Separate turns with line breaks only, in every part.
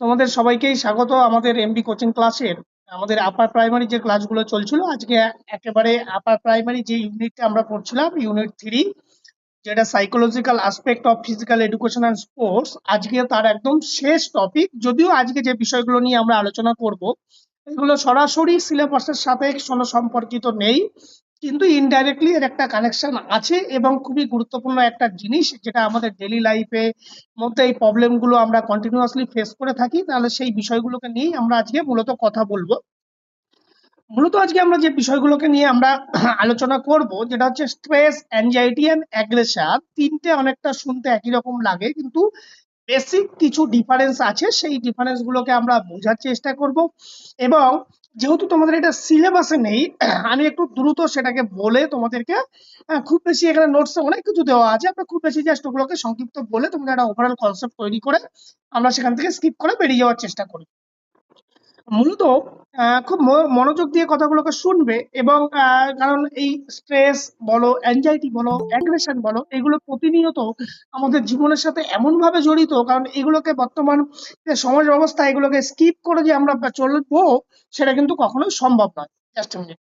তোমাদের সবাইকেই স্বাগত আমাদের এমবি কোচিং ক্লাসের। আমাদের আপার প্রাইমারি যে ক্লাসগুলো চলছিল, আজকে একেবারে আপার প্রাইমারি যে ইউনিটটা আমরা পড়ছিলাম, ইউনিট 3, যেটা psychological aspect of physical education and sports, আজকে তার একদম শেষ টপিক। যদিও আজকে যে বিষয়গুলো নিয়ে আমরা আলোচনা করব, এগুলো সরাসরি সিলেবাসের সাথে কোনো সম্পর্কিত নেই, কিন্তু ইনডাইরেক্টলি এর একটা কানেকশন আছে এবং খুবই গুরুত্বপূর্ণ একটা জিনিস, যেটা আমাদের ডেইলি লাইফে মধ্যে এই প্রবলেমগুলো আমরা কন্টিনিউয়াসলি ফেস করে থাকি। তাহলে সেই বিষয়গুলোকে নিয়েই আমরা আজকে মূলত কথা বলবো। মূলত আজকে আমরা যে বিষয়গুলোকে নিয়ে আমরা আলোচনা করব, যেটা হচ্ছে স্ট্রেস, অ্যাংজাইটি এন্ড অ্যাগ্রেশন। তিনটে অনেকটা শুনতে একই রকম লাগে, কিন্তু বেসিক কিছু ডিফারেন্স আছে। সেই ডিফারেন্স গুলোকে আমরা বোঝার চেষ্টা করব। এবং যেহেতু তোমাদের এটা সিলেবাসে নেই, আমি একটু দ্রুত সেটাকে বলে তোমাদেরকে, খুব বেশি এখানে নোটসে অনেক কিছু দেওয়া আছে, আমরা খুব বেশি জাস্ট ওগুলোকে সংক্ষিপ্ত বলে তোমাদের একটা ওভারঅল কনসেপ্ট তৈরি করে আমরা সেখান থেকে স্কিপ করে বেরিয়ে যাওয়ার চেষ্টা করি। মূলত খুব মনোযোগ দিয়ে কথাগুলোকে শুনবে। এবং কারণ এই স্ট্রেস বলো, অ্যাংজাইটি বলো, অ্যাগ্রেশন বলো, এগুলো প্রতিনিয়ত আমাদের জীবনের সাথে এমন ভাবে জড়িত, কারণ এগুলোকে বর্তমান যে সমাজ ব্যবস্থা, এগুলোকে স্কিপ করে যে আমরা চলবো, সেটা কিন্তু কখনোই সম্ভব নয়। Just minute.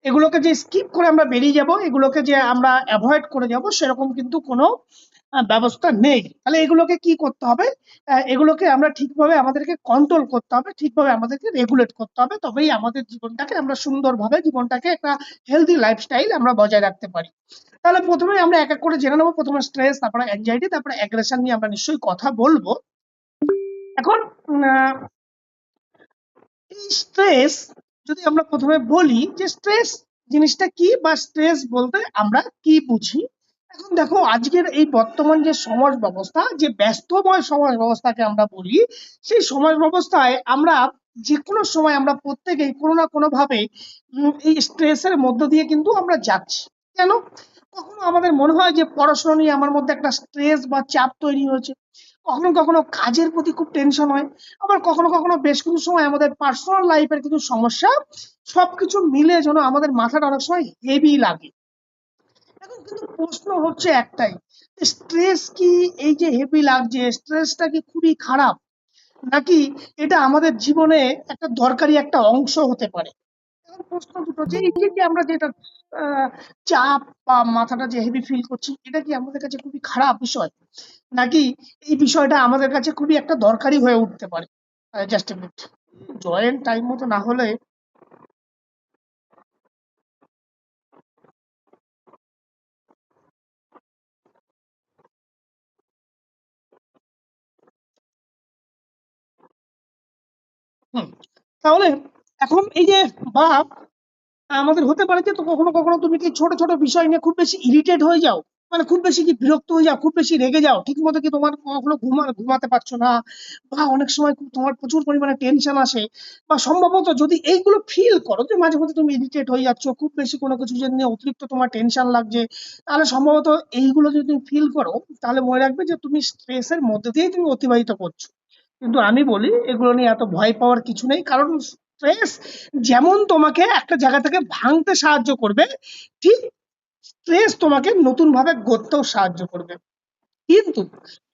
এগুলোকে যে স্কিপ করে আমরা বেরিয়ে যাব, এগুলোকে যে আমরা অ্যাভয়েড করে যাব, সেরকম কিন্তু কোনো ব্যবস্থা নেই। তাহলে এগুলোকে কি করতে হবে? এগুলোকে আমরা ঠিকভাবে আমাদেরকে কন্ট্রোল করতে হবে, ঠিকভাবে আমাদেরকে রেগুলেট করতে হবে, তবেই আমাদের জীবনটাকে আমরা সুন্দরভাবে, জীবনটাকে একটা হেলদি লাইফস্টাইল আমরা বজায় রাখতে পারি। তাহলে প্রথমে আমরা এক এক করে জেনে নেবো। প্রথমে স্ট্রেস, তারপরে অ্যাংজাইটি, তারপরে অ্যাগ্রেশন নিয়ে আমরা নিশ্চয়ই কথা বলবো। এখন এই স্ট্রেস, যদি আমরা প্রথমে বলি যে স্ট্রেস জিনিসটা কি, বা স্ট্রেস বলতে আমরা কি বুঝি। এখন দেখো, আজকের এই বর্তমান যে সমাজ ব্যবস্থা, যে ব্যস্তময় সমাজ ব্যবস্থাকে আমরা বলি, সেই সমাজ ব্যবস্থায় আমরা যে কোনো সময় আমরা প্রত্যেকেই কোনো না কোনো ভাবে এই স্ট্রেসের মধ্য দিয়ে কিন্তু আমরা যাচ্ছি। কেন? কখনো আমাদের মনে হয় যে পড়াশোনা নিয়ে আমার মধ্যে একটা স্ট্রেস বা চাপ তৈরি হয়েছে, কখনো কখনো কাজের প্রতি খুব টেনশন হয়, আবার কখনো কখনো বেশ কিছু সময় আমাদের পার্সোনাল লাইফের কিছু সমস্যা, সবকিছু মিলে যেন আমাদের মাথাটা অনেক সময় হেভি লাগে। এখন কিন্তু প্রশ্ন হচ্ছে একটাই, স্ট্রেস কি, এই যে হেভি লাগছে, স্ট্রেসটা কি খুবই খারাপ, নাকি এটা আমাদের জীবনে একটা দরকারি একটা অংশ হতে পারে? এখন প্রশ্ন দুটো, যে এই যে আমরা যেটা আহ, চাপ বা মাথাটা যে হেভি ফিল করছি, এটা কি আমাদের কাছে খুবই খারাপ বিষয়, নাকি এই বিষয়টা আমাদের কাছে খুবই একটা দরকারি হয়ে উঠতে পারে? Just a minute. Joint time মতো না হলে। হুম। তাহলে এখন এই যে, বা আমাদের হতে পারে যে, তো কখনো কখনো তুমি কি ছোট ছোট বিষয় নিয়ে খুব বেশি ইরিটেট হয়ে যাও, মানে খুব বেশি কি বিরক্ত হয়ে যাও, খুব বেশি রেগে যাও, ঠিক মতো কি তোমার কখনো ঘুমাতে পারছো না, বা অনেক সময় তোমার প্রচুর পরিমাণে টেনশন আসে, বা সম্ভবত যদি এইগুলো ফিল করো যে মাঝে মধ্যে তুমি ইরিটেট হয়ে যাচ্ছ, খুব বেশি কোনো কিছু যে নিয়ে অতিরিক্ত তোমার টেনশন লাগছে, তাহলে সম্ভবত এইগুলো যদি তুমি ফিল করো, তাহলে মনে রাখবে যে তুমি স্ট্রেসের মধ্যে দিয়েই তুমি অতিবাহিত করছো। কিন্তু আমি বলি, এগুলো নিয়ে এত ভয় পাওয়ার কিছু নেই, কারণ স্ট্রেস যেমন তোমাকে একটা জায়গা থেকে ভাঙতে সাহায্য করবে, ঠিক স্ট্রেস তোমাকে নতুন ভাবে গড়তেও সাহায্য করবে। কিন্তু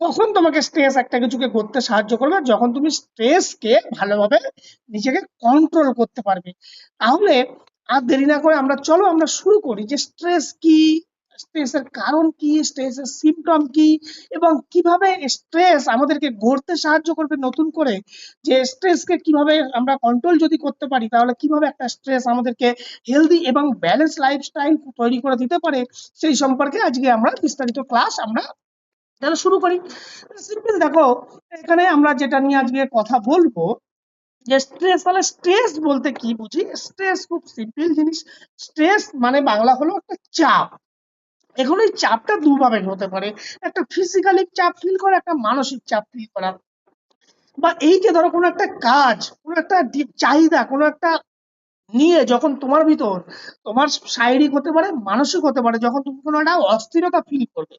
কখন তোমাকে স্ট্রেস একটা কিছুকে করতে সাহায্য করবে? যখন তুমি স্ট্রেসকে ভালোভাবে নিজেকে কন্ট্রোল করতে পারবে। তাহলে আর দেরি না করে আমরা, চলো আমরা শুরু করি যে স্ট্রেস কি, স্ট্রেসের কারণ কি, স্ট্রেসের সিমটম কি, এবং কিভাবে স্ট্রেস আমাদেরকে গড়তে সাহায্য করবে নতুন করে। যে স্ট্রেসকে কিভাবে আমরা কন্ট্রোল যদি করতে পারি, তাহলে কিভাবে একটা স্ট্রেস আমাদেরকে হেলদি এবং ব্যালেন্স লাইফস্টাইল তৈরি করে দিতে পারে, সেই সম্পর্কে আজকে আমরা বিস্তারিত ক্লাস আমরা তাহলে শুরু করি। সিম্পল দেখো, এখানে আমরা যেটা নিয়ে আজকে কথা বলবো, যে স্ট্রেস, তাহলে স্ট্রেস বলতে কি বুঝি? স্ট্রেস খুব সিম্পল জিনিস। স্ট্রেস মানে বাংলা হলো একটা চাপ। এখন এই চাপটা দুভাবে হতে পারে, একটা ফিজিক্যালি চাপ ফিল করা, একটা মানসিক চাপ ফিল করা। বা এই যে ধরো কোনো একটা কাজ, কোনো একটা চাহিদা, কোনো একটা নিয়ে যখন তোমার ভিতর, তোমার শারীরিক হতে পারে, মানসিক হতে পারে, যখন তুমি কোনো একটা অস্থিরতা ফিল করবে,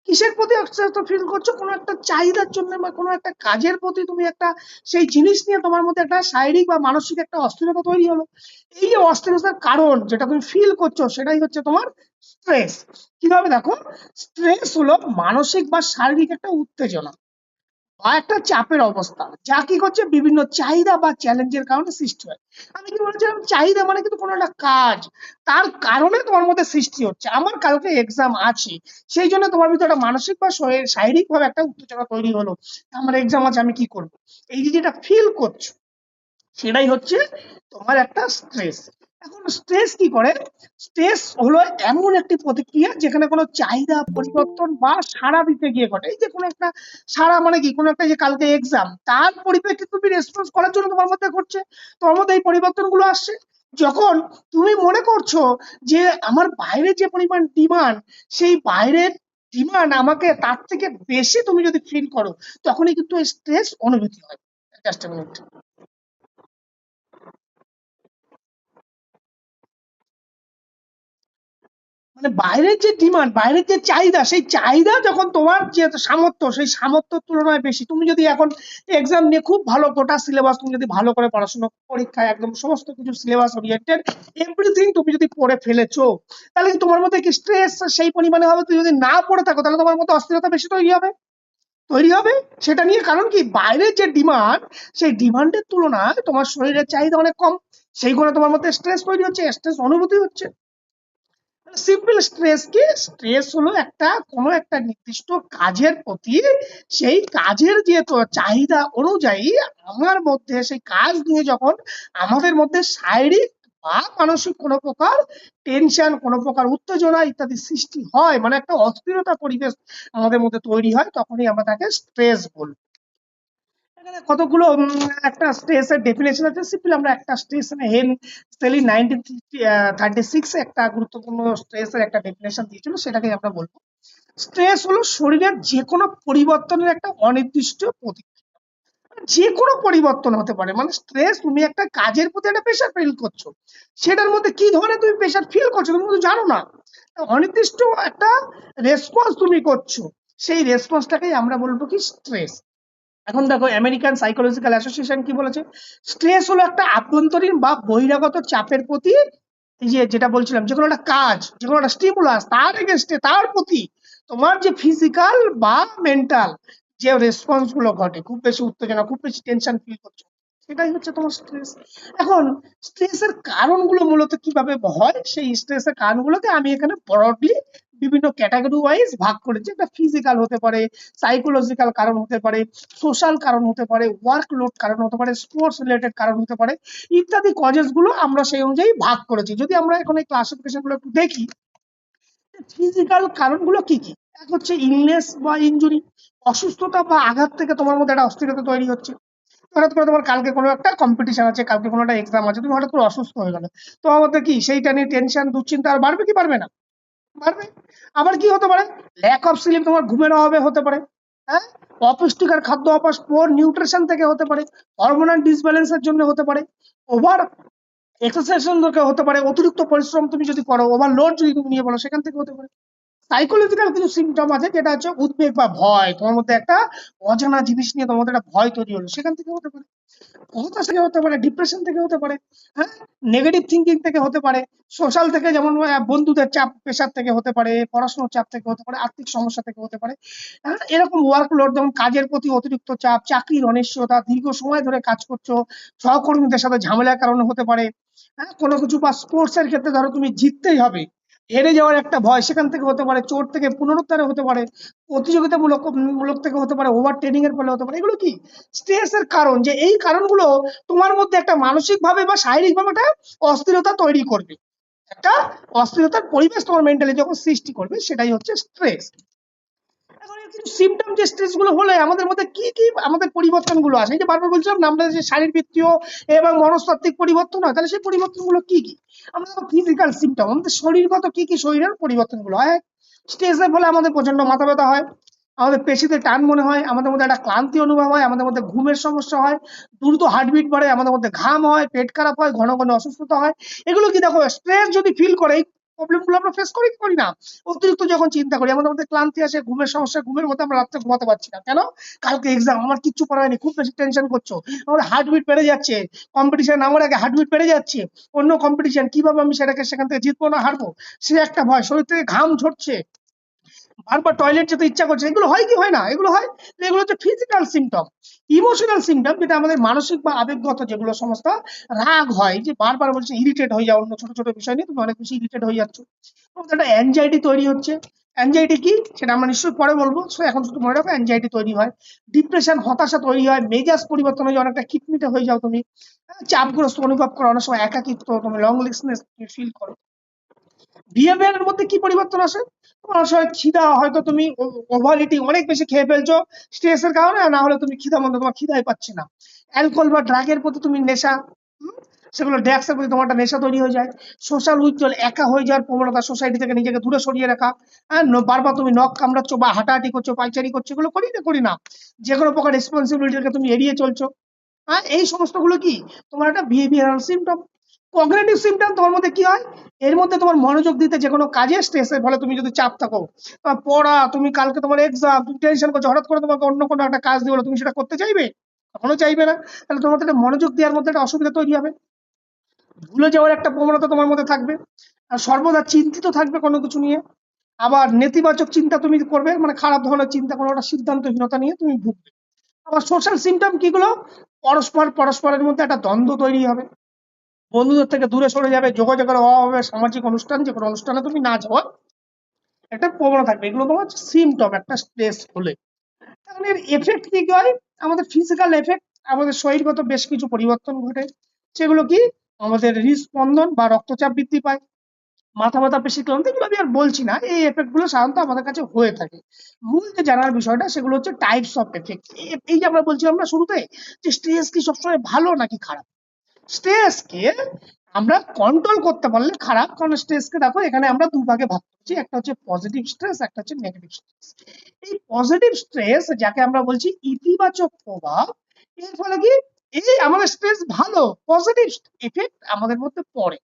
কিসের প্রতি অস্বস্তি ফিল করছো? কোনো একটা চাহিদার জন্য বা কোনো একটা কাজের প্রতি তুমি একটা সেই জিনিস নিয়ে তোমার মধ্যে একটা শারীরিক বা মানসিক একটা অস্থিরতা তৈরি হলো। এই যে অস্থিরতার কারণ যেটা তুমি ফিল করছো সেটাই হচ্ছে তোমার স্ট্রেস। কিভাবে দেখো, স্ট্রেস হলো মানসিক বা শারীরিক একটা উত্তেজনা বা একটা চাপের অবস্থা যা কি করছে বিভিন্ন চাহিদা বা চ্যালেঞ্জের কারণে সৃষ্টি হয়। আমি কি বলছিলাম, চাহিদা মানে কিন্তু কোনো একটা কাজ, তার কারণে তোমার মধ্যে সৃষ্টি হচ্ছে। আমার কালকে এক্সাম আছে, সেই জন্য তোমার ভিতরে একটা মানসিক বা শারীরিক ভাবে একটা উত্তেজনা তৈরি হলো। আমার এক্সাম আছে, আমি কি করবো, এই যে যেটা ফিল করছো সেটাই হচ্ছে তোমার একটা স্ট্রেস। এখন স্ট্রেস কি করে? স্ট্রেস হলো এমন একটি প্রতিক্রিয়া যেখানে কোনো চাহিদা পরিবর্তন বা সাড়া দিতে গিয়ে ঘটে। এই যে কোনো একটা সাড়া মানে কি, কোনো একটা যে কালকে এক্সাম, তার পরিপ্রেক্ষিতে তুমি রেসপন্স করার জন্য তোমার মধ্যে ঘটছে, তোমার মধ্যে এই পরিবর্তনগুলো আসছে। যখন তুমি মনে করছো যে আমার বাইরে যে পরিমাণ ডিমান্ড, সেই বাইরের ডিমান্ড আমাকে তার থেকে বেশি তুমি যদি ফিল করো, তখনই কিন্তু স্ট্রেস অনুভূতি হয়। Just a minute। মানে বাইরের যে ডিমান্ড, বাইরের যে চাহিদা, সেই চাহিদা যখন তোমার যে সামর্থ্য, সেই সামর্থ্যের তুলনায় বেশি, তুমি যদি এখন এক্সাম নিয়ে খুব ভালো গোটা সিলেবাস তুমি যদি ভালো করে পড়াশোনা, পরীক্ষায় একদম সমস্ত কিছু সিলেবাস ওরিয়েন্টেড এভরিথিং তুমি যদি পড়ে ফেলেছো, তাহলে কি তোমার মধ্যে কি স্ট্রেস সেই পরিমাণে হবে? তুমি যদি না পড়ে থাকো তাহলে তোমার মধ্যে অস্থিরতা বেশি তৈরি হবে সেটা নিয়ে। কারণ কি, বাইরের যে ডিমান্ড, সেই ডিমান্ডের তুলনায় তোমার শরীরের চাহিদা অনেক কম, সেই করে তোমার মধ্যে স্ট্রেস তৈরি হচ্ছে, স্ট্রেস অনুভূতি হচ্ছে। সিম্পল স্ট্রেস কি? স্ট্রেস হলো একটা কোনো একটা নির্দিষ্ট কাজের প্রতি, সেই কাজের যে তো চাহিদা অনুযায়ী আমার মধ্যে সেই কাজ নিয়ে যখন আমাদের মধ্যে শারীরিক বা মানসিক কোনো প্রকার টেনশন, কোনো প্রকার উত্তেজনা ইত্যাদি সৃষ্টি হয়, মানে একটা অস্থিরতা পরিবেশ আমাদের মধ্যে তৈরি হয়, তখনই আমরা তাকে স্ট্রেস বলবো। এখানে কতগুলো একটা স্ট্রেসের ডেফিনেশন আছে। সিম্পলি আমরা একটা স্ট্রেস হেন সেলি 1936 একটা গুরুত্বপূর্ণ স্ট্রেসের একটা ডেফিনেশন দিয়েছিল, সেটাকে আমরা বলবো। স্ট্রেস হলো শরীরের যে কোনো পরিবর্তনের একটা অনির্দিষ্ট প্রতিক্রিয়া। যে কোনো পরিবর্তন হতে পারে, মানে স্ট্রেস, তুমি একটা কাজের প্রতি একটা প্রেশার ফিল করছো, সেটার মধ্যে কি ধরনের তুমি প্রেশার ফিল করছো তুমি কিন্তু জানো না, অনির্দিষ্ট একটা রেসপন্স তুমি করছো, সেই রেসপন্সটাকেই আমরা বলবো কি স্ট্রেস। এখন দেখো, আমেরিকান সাইকোলজিক্যাল অ্যাসোসিয়েশন কি বলেছে, স্ট্রেস হলো একটা আভ্যন্তরীণ বা বহিরাগত চাপের প্রতি, এই যে যেটা বলছিলাম, যে কোনো একটা কাজ, যে কোনো একটা স্টিমুলাস, তার এগেনস্টে, তার প্রতি তোমার যে ফিজিক্যাল বা মেন্টাল যে রেসপন্স গুলো ঘটে, খুব বেশি উত্তেজনা, খুব বেশি টেনশন ফিল করছো, সেটাই হচ্ছে তোমার স্ট্রেস। এখন স্ট্রেসের কারণগুলো মূলত কিভাবে হয়, সেই স্ট্রেসের কারণগুলোকে আমি এখানে ব্রডলি বিভিন্ন ক্যাটাগরি ওয়াইজ ভাগ করেছি। একটা ফিজিক্যাল হতে পারে, সাইকোলজিক্যাল কারণ হতে পারে, সোশ্যাল কারণ হতে পারে, ওয়ার্ক লোড কারণ হতে পারে, স্পোর্টস রিলেটেড কারণ হতে পারে, ইত্যাদি কজেস গুলো আমরা সেই অনুযায়ী ভাগ করেছি। যদি আমরা এখন এই ক্লাসিফিকেশন গুলো একটু দেখি, ফিজিক্যাল কারণগুলো কি কি? এক হচ্ছে ইলনেস বা ইনজুরি, অসুস্থতা বা আঘাত থেকে তোমার মধ্যে একটা অস্থিরতা তৈরি হচ্ছে। হঠাৎ করে তোমার কালকে কোনো একটা কম্পিটিশন আছে, কালকে কোনো একটা এক্সাম আছে, তুমি হঠাৎ করে অসুস্থ হয়ে গেলে, তোমার মধ্যে কি সেইটা নিয়ে টেনশন, দুশ্চিন্তা আর বাড়বে কি বাড়বে না? বাড়বে। আবার কি হতে পারে, ল্যাক অফ স্লিপ, তোমার ঘুমের অভাবে হতে পারে, হ্যাঁ, অপুষ্টিকর খাদ্য অভ্যাস, পোর নিউট্রিশন থেকে হতে পারে, হরমোনাল ডিসব্যালেন্সের জন্য হতে পারে, ওভার এক্সারসাইজ থেকে হতে পারে, অতিরিক্ত পরিশ্রম তুমি যদি করো, ওভারলোড যদি তুমি নিয়ে বলো, সেখান থেকে হতে পারে। সাইকোলজিক্যাল কিছু সিমটম আছে, যেটা হচ্ছে উদ্বেগ বা ভয়, তোমার মধ্যে একটা অজানা জিনিস নিয়ে তোমার মধ্যে একটা ভয় তৈরি হলো, সেখান থেকে হতে পারে। হতাশা থেকে হতে পারে, ডিপ্রেশন থেকে হতে পারে, হ্যাঁ, নেগেটিভ থিঙ্কিং থেকে হতে পারে, সোশ্যাল থেকে, যেমন বন্ধুদের চাপ, প্রেশার থেকে হতে পারে, পড়াশোনার চাপ থেকে হতে পারে, আর্থিক সমস্যা থেকে হতে পারে, হ্যাঁ, এরকম ওয়ার্কলোড, যেমন কাজের প্রতি অতিরিক্ত চাপ, চাকরির অনিশ্চয়তা, দীর্ঘ সময় ধরে কাজ করছো, সহকর্মীদের সাথে ঝামেলার কারণে হতে পারে, হ্যাঁ, কোনো কিছু বা স্পোর্টস এর ক্ষেত্রে ধরো তুমি জিততেই হবে, হেরে যাওয়ার একটা ভয়, সেখান থেকে হতে পারে, চোট থেকে পুনরুদ্ধারে হতে পারে, প্রতিযোগিতামূলক মূলক থেকে হতে পারে, ওভার ট্রেনিং এর ফলে হতে পারে। এগুলো কি স্ট্রেস এর কারণ, যে এই কারণগুলো তোমার মধ্যে একটা মানসিক ভাবে বা শারীরিক ভাবে একটা অস্থিরতা তৈরি করবে, একটা অস্থিরতার পরিবেশ তোমার মেন্টালি যখন সৃষ্টি করবে, সেটাই হচ্ছে স্ট্রেস। এখন এর কিছু সিমটম, যে স্ট্রেস গুলো হলে আমাদের মধ্যে কি কি আমাদের পরিবর্তন গুলো আসে, এই যে বারবার বলছিলাম না, আমরা যে শারীরবৃত্তীয় এবং মনস্তাত্ত্বিক পরিবর্তন হয়, তাহলে সেই পরিবর্তন গুলো কি কি? আমরা ফিজিক্যাল সিমটম, আমাদের শরীরগত কি কি শরীরের পরিবর্তন গুলো হয়। স্ট্রেসের ফলে আমাদের প্রচন্ড মাথা ব্যথা হয়, আমাদের পেশিতে টান মনে হয়, আমাদের মধ্যে একটা ক্লান্তি অনুভব হয়, আমাদের মধ্যে ঘুমের সমস্যা হয়, দ্রুত হার্টবিট বাড়ে, আমাদের মধ্যে ঘাম হয়, পেট খারাপ হয়, ঘন ঘন অসুস্থতা হয়। এগুলো কি দেখো, স্ট্রেস যদি ফিল করে, প্রবলেম গুলো আমরা ফেস করি কি করি না? অতিরিক্ত যখন চিন্তা করি আমাদের মধ্যে ক্লান্তি আসে, ঘুমের সমস্যা, ঘুমের মধ্যে আমরা রাত্রে ঘুমাতে পারছি না। কেন? কালকে এক্সাম, আমার কিচ্ছু করা হয়নি, খুব বেশি টেনশন করছো, আমাদের হার্টবিট বেড়ে যাচ্ছে, কম্পিটিশন নামার আগে হার্টবিট বেড়ে যাচ্ছে, অন্য কম্পিটিশন, কিভাবে আমি সেটাকে সেখান থেকে জিতবো না হারবো, সে একটা ভয়, শরীর থেকে ঘাম ঝরছে, বারবার টয়লেট যেতে ইচ্ছা করছে, এগুলো হয় কি হয় না? এগুলো হয়। এগুলো হচ্ছে ফিজিক্যাল সিমটম। ইমোশনাল সিমটম যেটা আমাদের মানসিক বা আবেগগত যেগুলো সমস্ত, রাগ হয়, যে বারবার বলছে ইরিটেট হয়ে যাও, অন্য ছোট ছোট বিষয় নিয়ে তুমি অনেক বেশি ইরিটেট হয়ে যাচ্ছ, একটা অ্যাংজাইটি তৈরি হচ্ছে। অ্যাংজাইটি কি সেটা আমরা নিশ্চয়ই পরে বলবো, সো এখন শুধু মনে রাখো অ্যাংজাইটি তৈরি হয়, ডিপ্রেশন, হতাশা তৈরি হয়, মেজাজ পরিবর্তন হয়ে যায়, অনেকটা খিটমিটে হয়ে যাও তুমি, চাপগ্রস্ত অনুভব করো, অনেক সময় একাকিত্ব, তুমি লংলিনেস ফিল করো। বিহেভিয়ারের মধ্যে কি পরিবর্তন আসে? তোমার অনেক সময় খিদা, হয়তো তুমি ওভার ইটিং, অনেক বেশি খেয়ে ফেলছো স্ট্রেসের কারণে, না হলে তুমি খিদা মন্দ, তোমার খিদাই পাচ্ছে না। অ্যালকোহল বা ড্রাগের প্রতি তুমি নেশা, সেগুলো ড্রাগসের প্রতি তোমার একটা নেশা তৈরি হয়ে যায়। সোশ্যাল উইথড্রল, একা হয়ে যাওয়ার প্রবণতা, সোসাইটি থেকে নিজেকে দূরে সরিয়ে রাখা, হ্যাঁ, বারবার তুমি নখ কামড়াচ্ছ বা হাঁটাহাঁটি করছো, পাইচারি করছো, এগুলো করি না করি না, যে কোনো প্রকার রেসপন্সিবিলিটিকে তুমি এড়িয়ে চলছো, হ্যাঁ, এই সমস্ত গুলো কি তোমার একটা বিহেভিয়ারাল সিমটম। কগনিটিভ সিমটম তোমার মধ্যে কি হয়? এর মধ্যে তোমার মনোযোগ দিতে, যে কোনো কাজে স্ট্রেসের ফলে তুমি যদি চাপ থাকো, তোমার পড়া, তুমি কালকে তোমার এক্সাম, তুমি টেনশন করছো, হঠাৎ করে তোমাকে অন্য কোনো একটা কাজ দিয়ে, তুমি সেটা করতে চাইবে? কখনো চাইবে না। তাহলে তোমার একটা মনোযোগ দেওয়ার মধ্যে একটা অসুবিধা তৈরি হবে, ভুলে যাওয়ার একটা প্রবণতা তোমার মধ্যে থাকবে, আর সর্বদা চিন্তিত থাকবে কোনো কিছু নিয়ে। আবার নেতিবাচক চিন্তা তুমি করবে, মানে খারাপ ধরনের চিন্তা, কোনো একটা সিদ্ধান্তহীনতা নিয়ে তুমি ভুগবে। আবার সোশ্যাল সিমটম কিগুলো? পরস্পরের মধ্যে একটা দ্বন্দ্ব তৈরি হবে, বন্ধুদের থেকে দূরে সরে যাবে, যোগাযোগের অভাব হবে, সামাজিক অনুষ্ঠান, যে কোনো অনুষ্ঠানে তুমি না যাওয়ার একটা প্রবণতা থাকবে। এগুলো তোমার সিমটম একটা স্ট্রেস হলে। এখন এর এফেক্ট কি কি হয়? আমাদের ফিজিক্যাল এফেক্ট, আমাদের শরীরগত বেশ কিছু পরিবর্তন ঘটে, সেগুলো কি? আমাদের হৃদস্পন্দন বা রক্তচাপ বৃদ্ধি পায়, মাথা ব্যথা, পেশি ক্লান্তি, এগুলো আমি আর বলছি না, এই এফেক্ট গুলো সাধারণত আমাদের কাছে হয়ে থাকে। মূল যে জানার বিষয়টা সেগুলো হচ্ছে টাইপস অফ এফেক্ট। এই যে আমরা বলছিলাম না শুরুতে, যে স্ট্রেস কি সবসময় ভালো নাকি খারাপ? স্ট্রেসকে আমরা কন্ট্রোল করতে পারলে খারাপ, কারণ স্ট্রেসকে দেখো এখানে আমরা দুভাগে ভাগ করছি, একটা হচ্ছে পজিটিভ স্ট্রেস, একটা হচ্ছে নেগেটিভ স্ট্রেস। এই পজিটিভ স্ট্রেস যাকে আমরা বলছি ইতিবাচক প্রভাব, এর ফলে কি এই আমাদের স্ট্রেস ভালো, পজিটিভ এফেক্ট আমাদের মধ্যে পড়ে।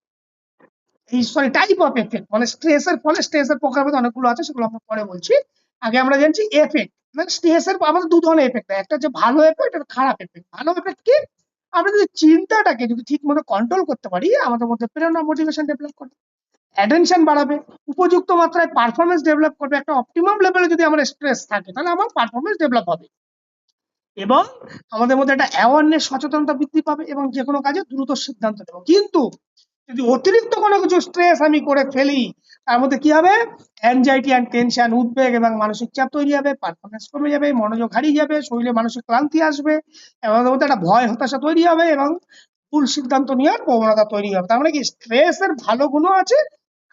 এই সরি, টাইপ অফ এফেক্ট, মানে স্ট্রেসের ফলে, স্ট্রেসের প্রকারভেদ অনেকগুলো আছে, সেগুলো আমরা পরে বলছি। আগে আমরা জানছি এফেক্ট, মানে স্ট্রেসের আমাদের দু ধরনের এফেক্ট, একটা হচ্ছে ভালো এফেক্ট, একটা খারাপ এফেক্ট। ভালো এফেক্ট কি? আমরা যদি চিন্তাটাকে যদি ঠিক মতো কন্ট্রোল করতে পারি, আমাদের মধ্যে প্রেরণা, মোটিভেশন ডেভেলপ করবে, অ্যাটেনশন বাড়াবে, উপযুক্ত মাত্রায় পারফরমেন্স ডেভেলপ করবে। একটা অপটিমাম লেভেলে যদি আমার স্ট্রেস থাকে, তাহলে আমার পারফরমেন্স ডেভেলপ হবে, এবং আমাদের মধ্যে একটা অ্যাওয়ারনেস, সচেতনতা বৃদ্ধি পাবে, এবং যে কোনো কাজে দ্রুত সিদ্ধান্ত নেব। কিন্তু যদি অতিরিক্ত কোনো কিছু স্ট্রেস আমি করে ফেলি, তার মধ্যে কি হবে? অ্যাংজাইটি অ্যান্ড টেনশন, উদ্বেগ এবং মানসিক চাপ তৈরি হবে, পারফরমেন্স কমে যাবে, মনোযোগ হারিয়ে যাবে, শরীরে মানসিক ক্লান্তি আসবে, এবং আমাদের মধ্যে একটা ভয়, হতাশা তৈরি হবে, এবং ভুল সিদ্ধান্ত নেওয়ার প্রবণতা তৈরি হবে। তার মানে কি, স্ট্রেসের ভালো গুণও আছে,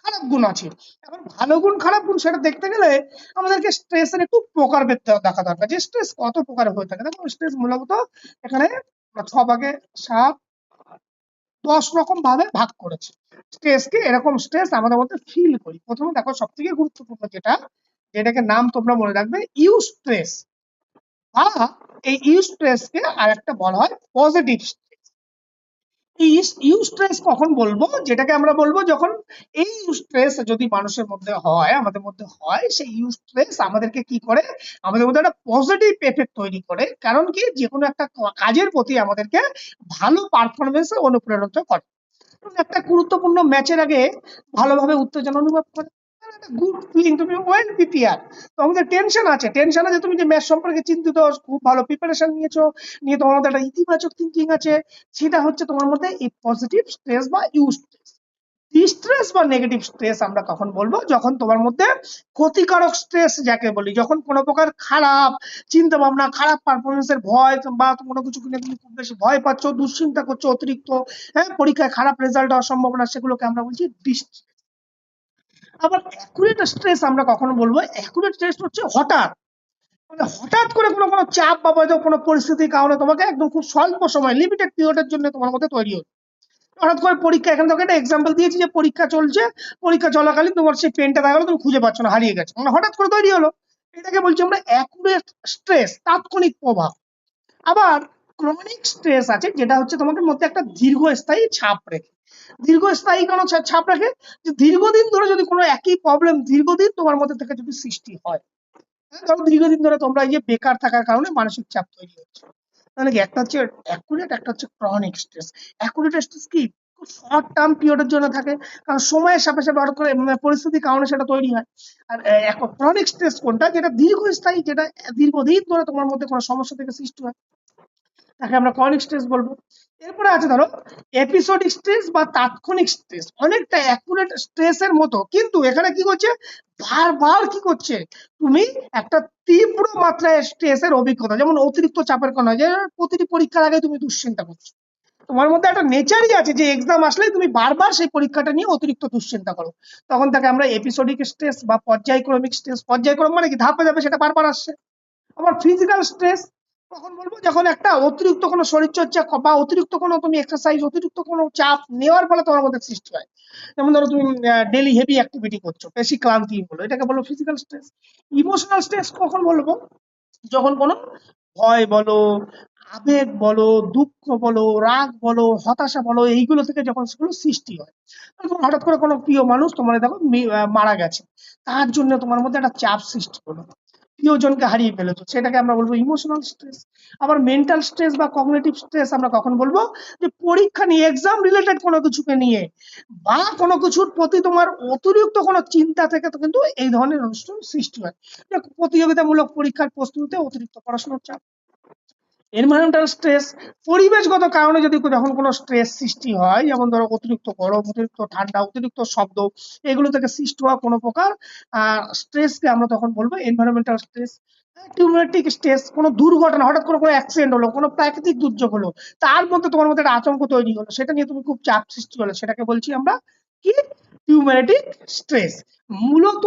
খারাপ গুণ আছে। এখন ভালো গুণ খারাপ গুণ সেটা দেখতে গেলে আমাদেরকে স্ট্রেসের একটু প্রকারভেদ দেখা দরকার, যে স্ট্রেস কত প্রকার হয়ে থাকে। দেখো স্ট্রেস মূলত এখানে আমরা 6 ভাগে 7 10 রকম ভাবে ভাগ করেছে। স্ট্রেসকে, এরকম স্ট্রেস আমাদের মধ্যে ফিল করি। প্রথমে দেখো সব থেকে গুরুত্বপূর্ণ যেটা, যেটাকে নাম তোমরা মনে রাখবে, ইউস্ট্রেস, বা এই ইউস্ট্রেসকে আর একটা বলা হয় পজিটিভ। এই ইউস্ট্রেস কখন বলবো? যেটাকে আমরা বলবো যখন এই ইউস্ট্রেস যদি মানুষের মধ্যে হয়, আমাদের মধ্যে হয়, সেই ইউস্ট্রেস আমাদেরকে কি করে? আমাদের মধ্যে একটা পজিটিভ এফেক্ট তৈরি করে। কারণ কি, যে কোনো একটা কাজের প্রতি আমাদেরকে ভালো পারফরমেন্সে অনুপ্রেরিত করে। একটা গুরুত্বপূর্ণ ম্যাচের আগে ভালোভাবে উত্তেজনা অনুভব করে, একটা গুড ফিলিং, তুমি ওয়েল প্রিপেয়ার। তোমাদের টেনশন আছে, টেনশন আছে, তুমি যে ম্যাচ সম্পর্কে চিন্তিত, খুব ভালো প্রিপারেশন নিয়েছো, নিয়ে তোমার মধ্যে একটা ইতিবাচক থিঙ্কিং আছে, সেটা হচ্ছে তোমার মধ্যে এই পজিটিভ স্ট্রেস বা ইউস্ট্রেস। স্ট্রেস বা নেগেটিভ স্ট্রেস আমরা কখন বলবো? যখন তোমার মধ্যে ক্ষতিকারক স্ট্রেস যাকে বলি, যখন কোনো প্রকার খারাপ চিন্তা ভাবনা, খারাপ পারফরমেন্সের ভয়, বা কোনো কিছু নিয়ে তুমি খুব বেশি ভয় পাচ্ছ, দুশ্চিন্তা করছো অতিরিক্ত, হ্যাঁ, পরীক্ষায় খারাপ রেজাল্ট হওয়ার সম্ভাবনা, সেগুলোকে আমরা বলছি ডিস্ট্রেস। আবার অ্যাকুরেট স্ট্রেস আমরা কখন বলবো? অ্যাকুরেট স্ট্রেস হচ্ছে হঠাৎ, মানে হঠাৎ করে কোনো চাপ বা হয়তো কোনো পরিস্থিতির কারণে তোমাকে একদম খুব স্বল্প সময়, লিমিটেড পিরিয়ডের জন্য তোমার মধ্যে তৈরি হচ্ছে। হঠাৎ করে পরীক্ষা, এখানে তোকে একটা এক্সাম্পল দিয়েছি, যে পরীক্ষা চলছে, পরীক্ষা চলাকালীন তোমার সেই পেনটা দেখা গেলো তুমি খুঁজে পাচ্ছ না, হারিয়ে গেছে, মানে হঠাৎ করে তৈরি হলো। এটাকে বলছি আমরা অ্যাকুরেট স্ট্রেস, তাৎক্ষণিক প্রভাব। আবার ক্রনিক স্ট্রেস আছে, যেটা হচ্ছে তোমাদের মধ্যে একটা দীর্ঘস্থায়ী ছাপ রেখে, দীর্ঘস্থায়ী কোনো ছাপ রাখে, যে দীর্ঘদিন ধরে যদি কোনো একই প্রবলেম দীর্ঘদিন তোমার মধ্যে থেকে যদি সৃষ্টি হয়, ধরো দীর্ঘদিন ধরে তোমরা এই যে বেকার থাকার কারণে মানসিক চাপ তৈরি হচ্ছে, তাহলে কি একটা হচ্ছে অ্যাকুরেট, একটা হচ্ছে ক্রনিক স্ট্রেস। অ্যাকুরেট স্ট্রেস কি খুব শর্ট টার্ম পিরিয়ডের জন্য থাকে, কারণ সময়ের সাথে সাথে হঠাৎ করে পরিস্থিতির কারণে সেটা তৈরি হয়। আর ক্রনিক স্ট্রেস কোনটা, যেটা দীর্ঘস্থায়ী, যেটা দীর্ঘদিন ধরে তোমার মধ্যে কোনো সমস্যা থেকে সৃষ্টি হয়, তাকে আমরা ক্রনিক স্ট্রেস বলবো। এরপরে আছে ধরো এপিসোডিক স্ট্রেস বা তাৎক্ষণিক স্ট্রেস, অনেকটা অ্যাকুরেট স্ট্রেসের মতো, কিন্তু এখানে কি করছে, বারবার কি করছে, তুমি একটা তীব্র মাত্রায় স্ট্রেসের অভিজ্ঞতা, যেমন অতিরিক্ত চাপের কারণে, যে প্রতিটি পরীক্ষার আগে তুমি দুশ্চিন্তা করছো, তোমার মধ্যে একটা নেচারই আছে যে এক্সাম আসলেই তুমি বারবার সেই পরীক্ষাটা নিয়ে অতিরিক্ত দুশ্চিন্তা করো, তখন তাকে আমরা এপিসোডিক স্ট্রেস বা পর্যায়ক্রমিক স্ট্রেস। পর্যায়ক্রম মানে কি, ধাপে ধাপে সেটা বারবার আসছে। আবার ফিজিক্যাল স্ট্রেস কখন বলবো, যখন একটা অতিরিক্ত কোনো শরীরচর্চা বা অতিরিক্ত কোনো তুমি এক্সারসাইজ, অতিরিক্ত কোনো চাপ নেওয়ার ফলে তোমার মধ্যে সৃষ্টি হয়, যেমন ধরো তুমি ডেলি হেভি অ্যাক্টিভিটি করছো, বেশি ক্লান্তি হলো, এটাকে বলো ফিজিক্যাল স্ট্রেস। ইমোশনাল স্ট্রেস কখন বলবো, যখন কোনো ভয় বলো, আবেগ বলো, দুঃখ বলো, রাগ বলো, হতাশা বলো, এইগুলো থেকে যখন সেগুলো সৃষ্টি হয়, তখন হঠাৎ করে কোনো প্রিয় মানুষ তোমার দেখো মারা গেছে, তার জন্য তোমার মধ্যে একটা চাপ সৃষ্টি হলো, প্রিয়জনকে হারিয়ে ফেলেছো, সেটাকে আমরা বলবো ইমোশনাল স্ট্রেস। আবার মেন্টাল স্ট্রেস বা কগনিটিভ স্ট্রেস আমরা কখন বলবো, যে পরীক্ষা নিয়ে, এক্সাম রিলেটেড কোনো কিছুকে নিয়ে বা কোনো কিছুর প্রতি তোমার অতিরিক্ত কোনো চিন্তা থেকে তো কিন্তু এই ধরনের অনুষ্ঠান সৃষ্টি হয়, যে প্রতিযোগিতামূলক পরীক্ষার প্রস্তুতিতে অতিরিক্ত পড়াশোনার চাপ। এনভায়রনমেন্টাল স্ট্রেস, পরিবেশগত কারণে যদি যখন কোনো স্ট্রেস সৃষ্টি হয়, যেমন ধরো অতিরিক্ত গরম, অতিরিক্ত ঠান্ডা, অতিরিক্ত শব্দ, এগুলো থেকে সৃষ্টি হওয়া কোনো প্রকার স্ট্রেসকে আমরা তখন বলবো এনভায়রনমেন্টাল স্ট্রেস। টিউমেটিক স্ট্রেস, কোনো দুর্ঘটনা, হঠাৎ করে কোনো অ্যাক্সিডেন্ট হলো, কোনো প্রাকৃতিক দুর্যোগ হলো, তার মধ্যে তোমার মধ্যে একটা আতঙ্ক তৈরি হলো, সেটা নিয়ে তুমি খুব চাপ সৃষ্টি হলো, সেটাকে বলছি আমরা কি, টিউমেটিক স্ট্রেস। মূলত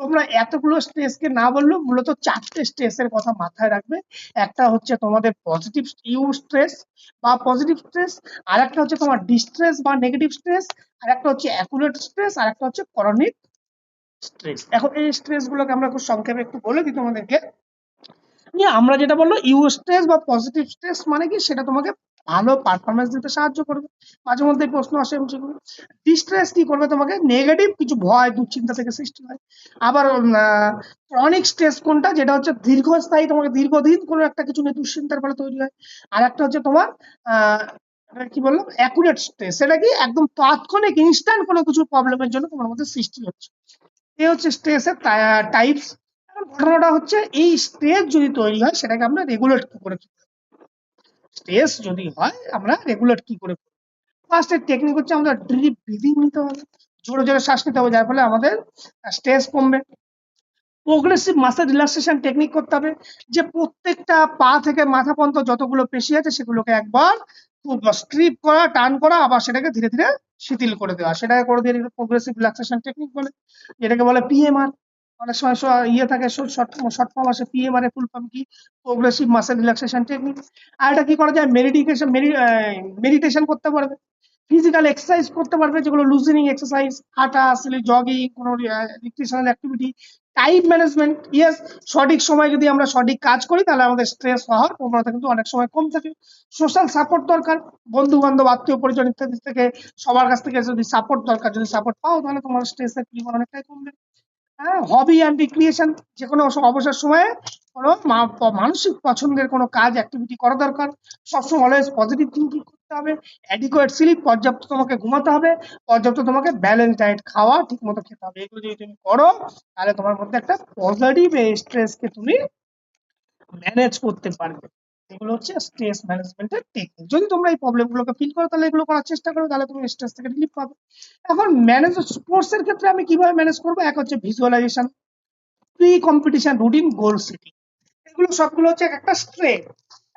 তোমরা এতগুলো স্ট্রেসকে না বললেও মূলত চারটে স্ট্রেসের কথা মাথায় রাখবে। একটা হচ্ছে তোমাদের পজিটিভ ইউ স্ট্রেস বা পজিটিভ স্ট্রেস, আর একটা হচ্ছে তোমার ডিস্ট্রেস বা নেগেটিভ স্ট্রেস, আর একটা হচ্ছে অ্যাকুরেট স্ট্রেস, আর একটা হচ্ছে ক্রনিক স্ট্রেস। এখন এই স্ট্রেস গুলোকে আমরা খুব সংক্ষেপে একটু বলে দিই তোমাদেরকে। আমরা যেটা বললো ইউ স্ট্রেস বা পজিটিভ স্ট্রেস মানে কি, সেটা তোমাকে ভালো পারফরমেন্স দিতে সাহায্য করবে, মাঝে মধ্যে প্রশ্ন আসে এমসিকিউ। ডিস্ট্রেস কি করবে, তোমাকে নেগেটিভ কিছু ভয় দুশ্চিন্তা থেকে সৃষ্টি হয়। আবার ক্রনিক স্ট্রেস কোনটা, যেটা হচ্ছে দীর্ঘস্থায়ী, তোমাকে দীর্ঘদিন কোনো একটা কিছু নিয়ে দুশ্চিন্তার ফলে তৈরি হয়। আর একটা হচ্ছে তোমার কি বললাম, অ্যাকুরেট স্ট্রেস, সেটা কি একদম তাৎক্ষণিক ইনস্ট্যান্ট কোনো কিছু প্রবলেমের জন্য তোমার মধ্যে সৃষ্টি হচ্ছে। এই হচ্ছে স্ট্রেসের টাইপস। ঘটনাটা হচ্ছে এই স্ট্রেস যদি তৈরি হয়, সেটাকে আমরা রেগুলেট কি করে, স্ট্রেস যদি হয় আমরা রেগুলেট কি করে। ফার্স্ট এর টেকনিক হচ্ছে আমাদের ডিপ ব্রিদিং নিতে হবে, জোরে জোরে শ্বাস নিতে হবে, যার ফলে আমাদের স্ট্রেস কমবে। প্রোগ্রেসিভ মাসেল রিল্যাক্সেশন টেকনিক করতে হবে, যে প্রত্যেকটা পা থেকে মাথা পর্যন্ত যতগুলো পেশি আছে সেগুলোকে একবার খুব স্ট্রিপ করা, টান করা, আবার সেটাকে ধীরে ধীরে শিথিল করে দেওয়া, সেটাকে করে দিয়ে প্রোগ্রেসিভ রিল্যাক্সেশন টেকনিক বলে, যেটাকে বলে পিএমআর। অনেক সময় ইয়ে থাকে, শর্ট ফর্ম আসে পিএমআর এর ফুল ফর্ম কি, প্রোগ্রেসিভ মাসেল রিল্যাক্সেশন টেকনিক। আর এটা কি করা যায়, মেডিটেশন করতে পারবে, ফিজিক্যাল এক্সারসাইজ করতে পারবে, যেগুলো লুজেনিং এক্সারসাইজ, হাঁটা, আসলে জগিং, কোনো recreational activity. Time management, yes, সঠিক সময় যদি আমরা সঠিক কাজ করি তাহলে আমাদের স্ট্রেস হওয়ার প্রবণতা কিন্তু অনেক সময় কম থাকে। সোশ্যাল সাপোর্ট দরকার, বন্ধু বান্ধব, আত্মীয় পরিজন ইত্যাদি থেকে সবার কাছ থেকে যদি সাপোর্ট দরকার, যদি সাপোর্ট পাও তাহলে তোমার স্ট্রেসের পরিমাণ অনেকটাই কমবে। হ্যাঁ, হবি অ্যান্ড রিক্রিয়েশন, যে কোনো অবসর সময়ে কোনো মানসিক পছন্দের কোনো কাজ অ্যাক্টিভিটি করা দরকার। সবসময় অলওয়েজ পজিটিভ থিঙ্কিং করতে হবে। অ্যাডিকুয়েট স্লিপ, পর্যাপ্ত তোমাকে ঘুমাতে হবে, পর্যাপ্ত তোমাকে ব্যালেন্স ডায়েট খাওয়া ঠিক মতো খেতে হবে। এগুলো যদি তুমি করো তাহলে তোমার মধ্যে একটা পজিটিভ স্ট্রেসকে তুমি ম্যানেজ করতে পারবে। এগুলো হচ্ছে স্ট্রেস ম্যানেজমেন্টের টেকনিক। যদি তোমরা এই প্রবলেম গুলোকে ফিল করো তাহলে এগুলো করার চেষ্টা করো, তাহলে তুমি স্ট্রেস থেকে রিলিফ পাবে। এখন ম্যানেজ স্পোর্টস এর ক্ষেত্রে আমি কিভাবে ম্যানেজ করবো, এক হচ্ছে visualization, pre competition routine, goal setting. এগুলো সবগুলো হচ্ছে একটা স্ট্রেস।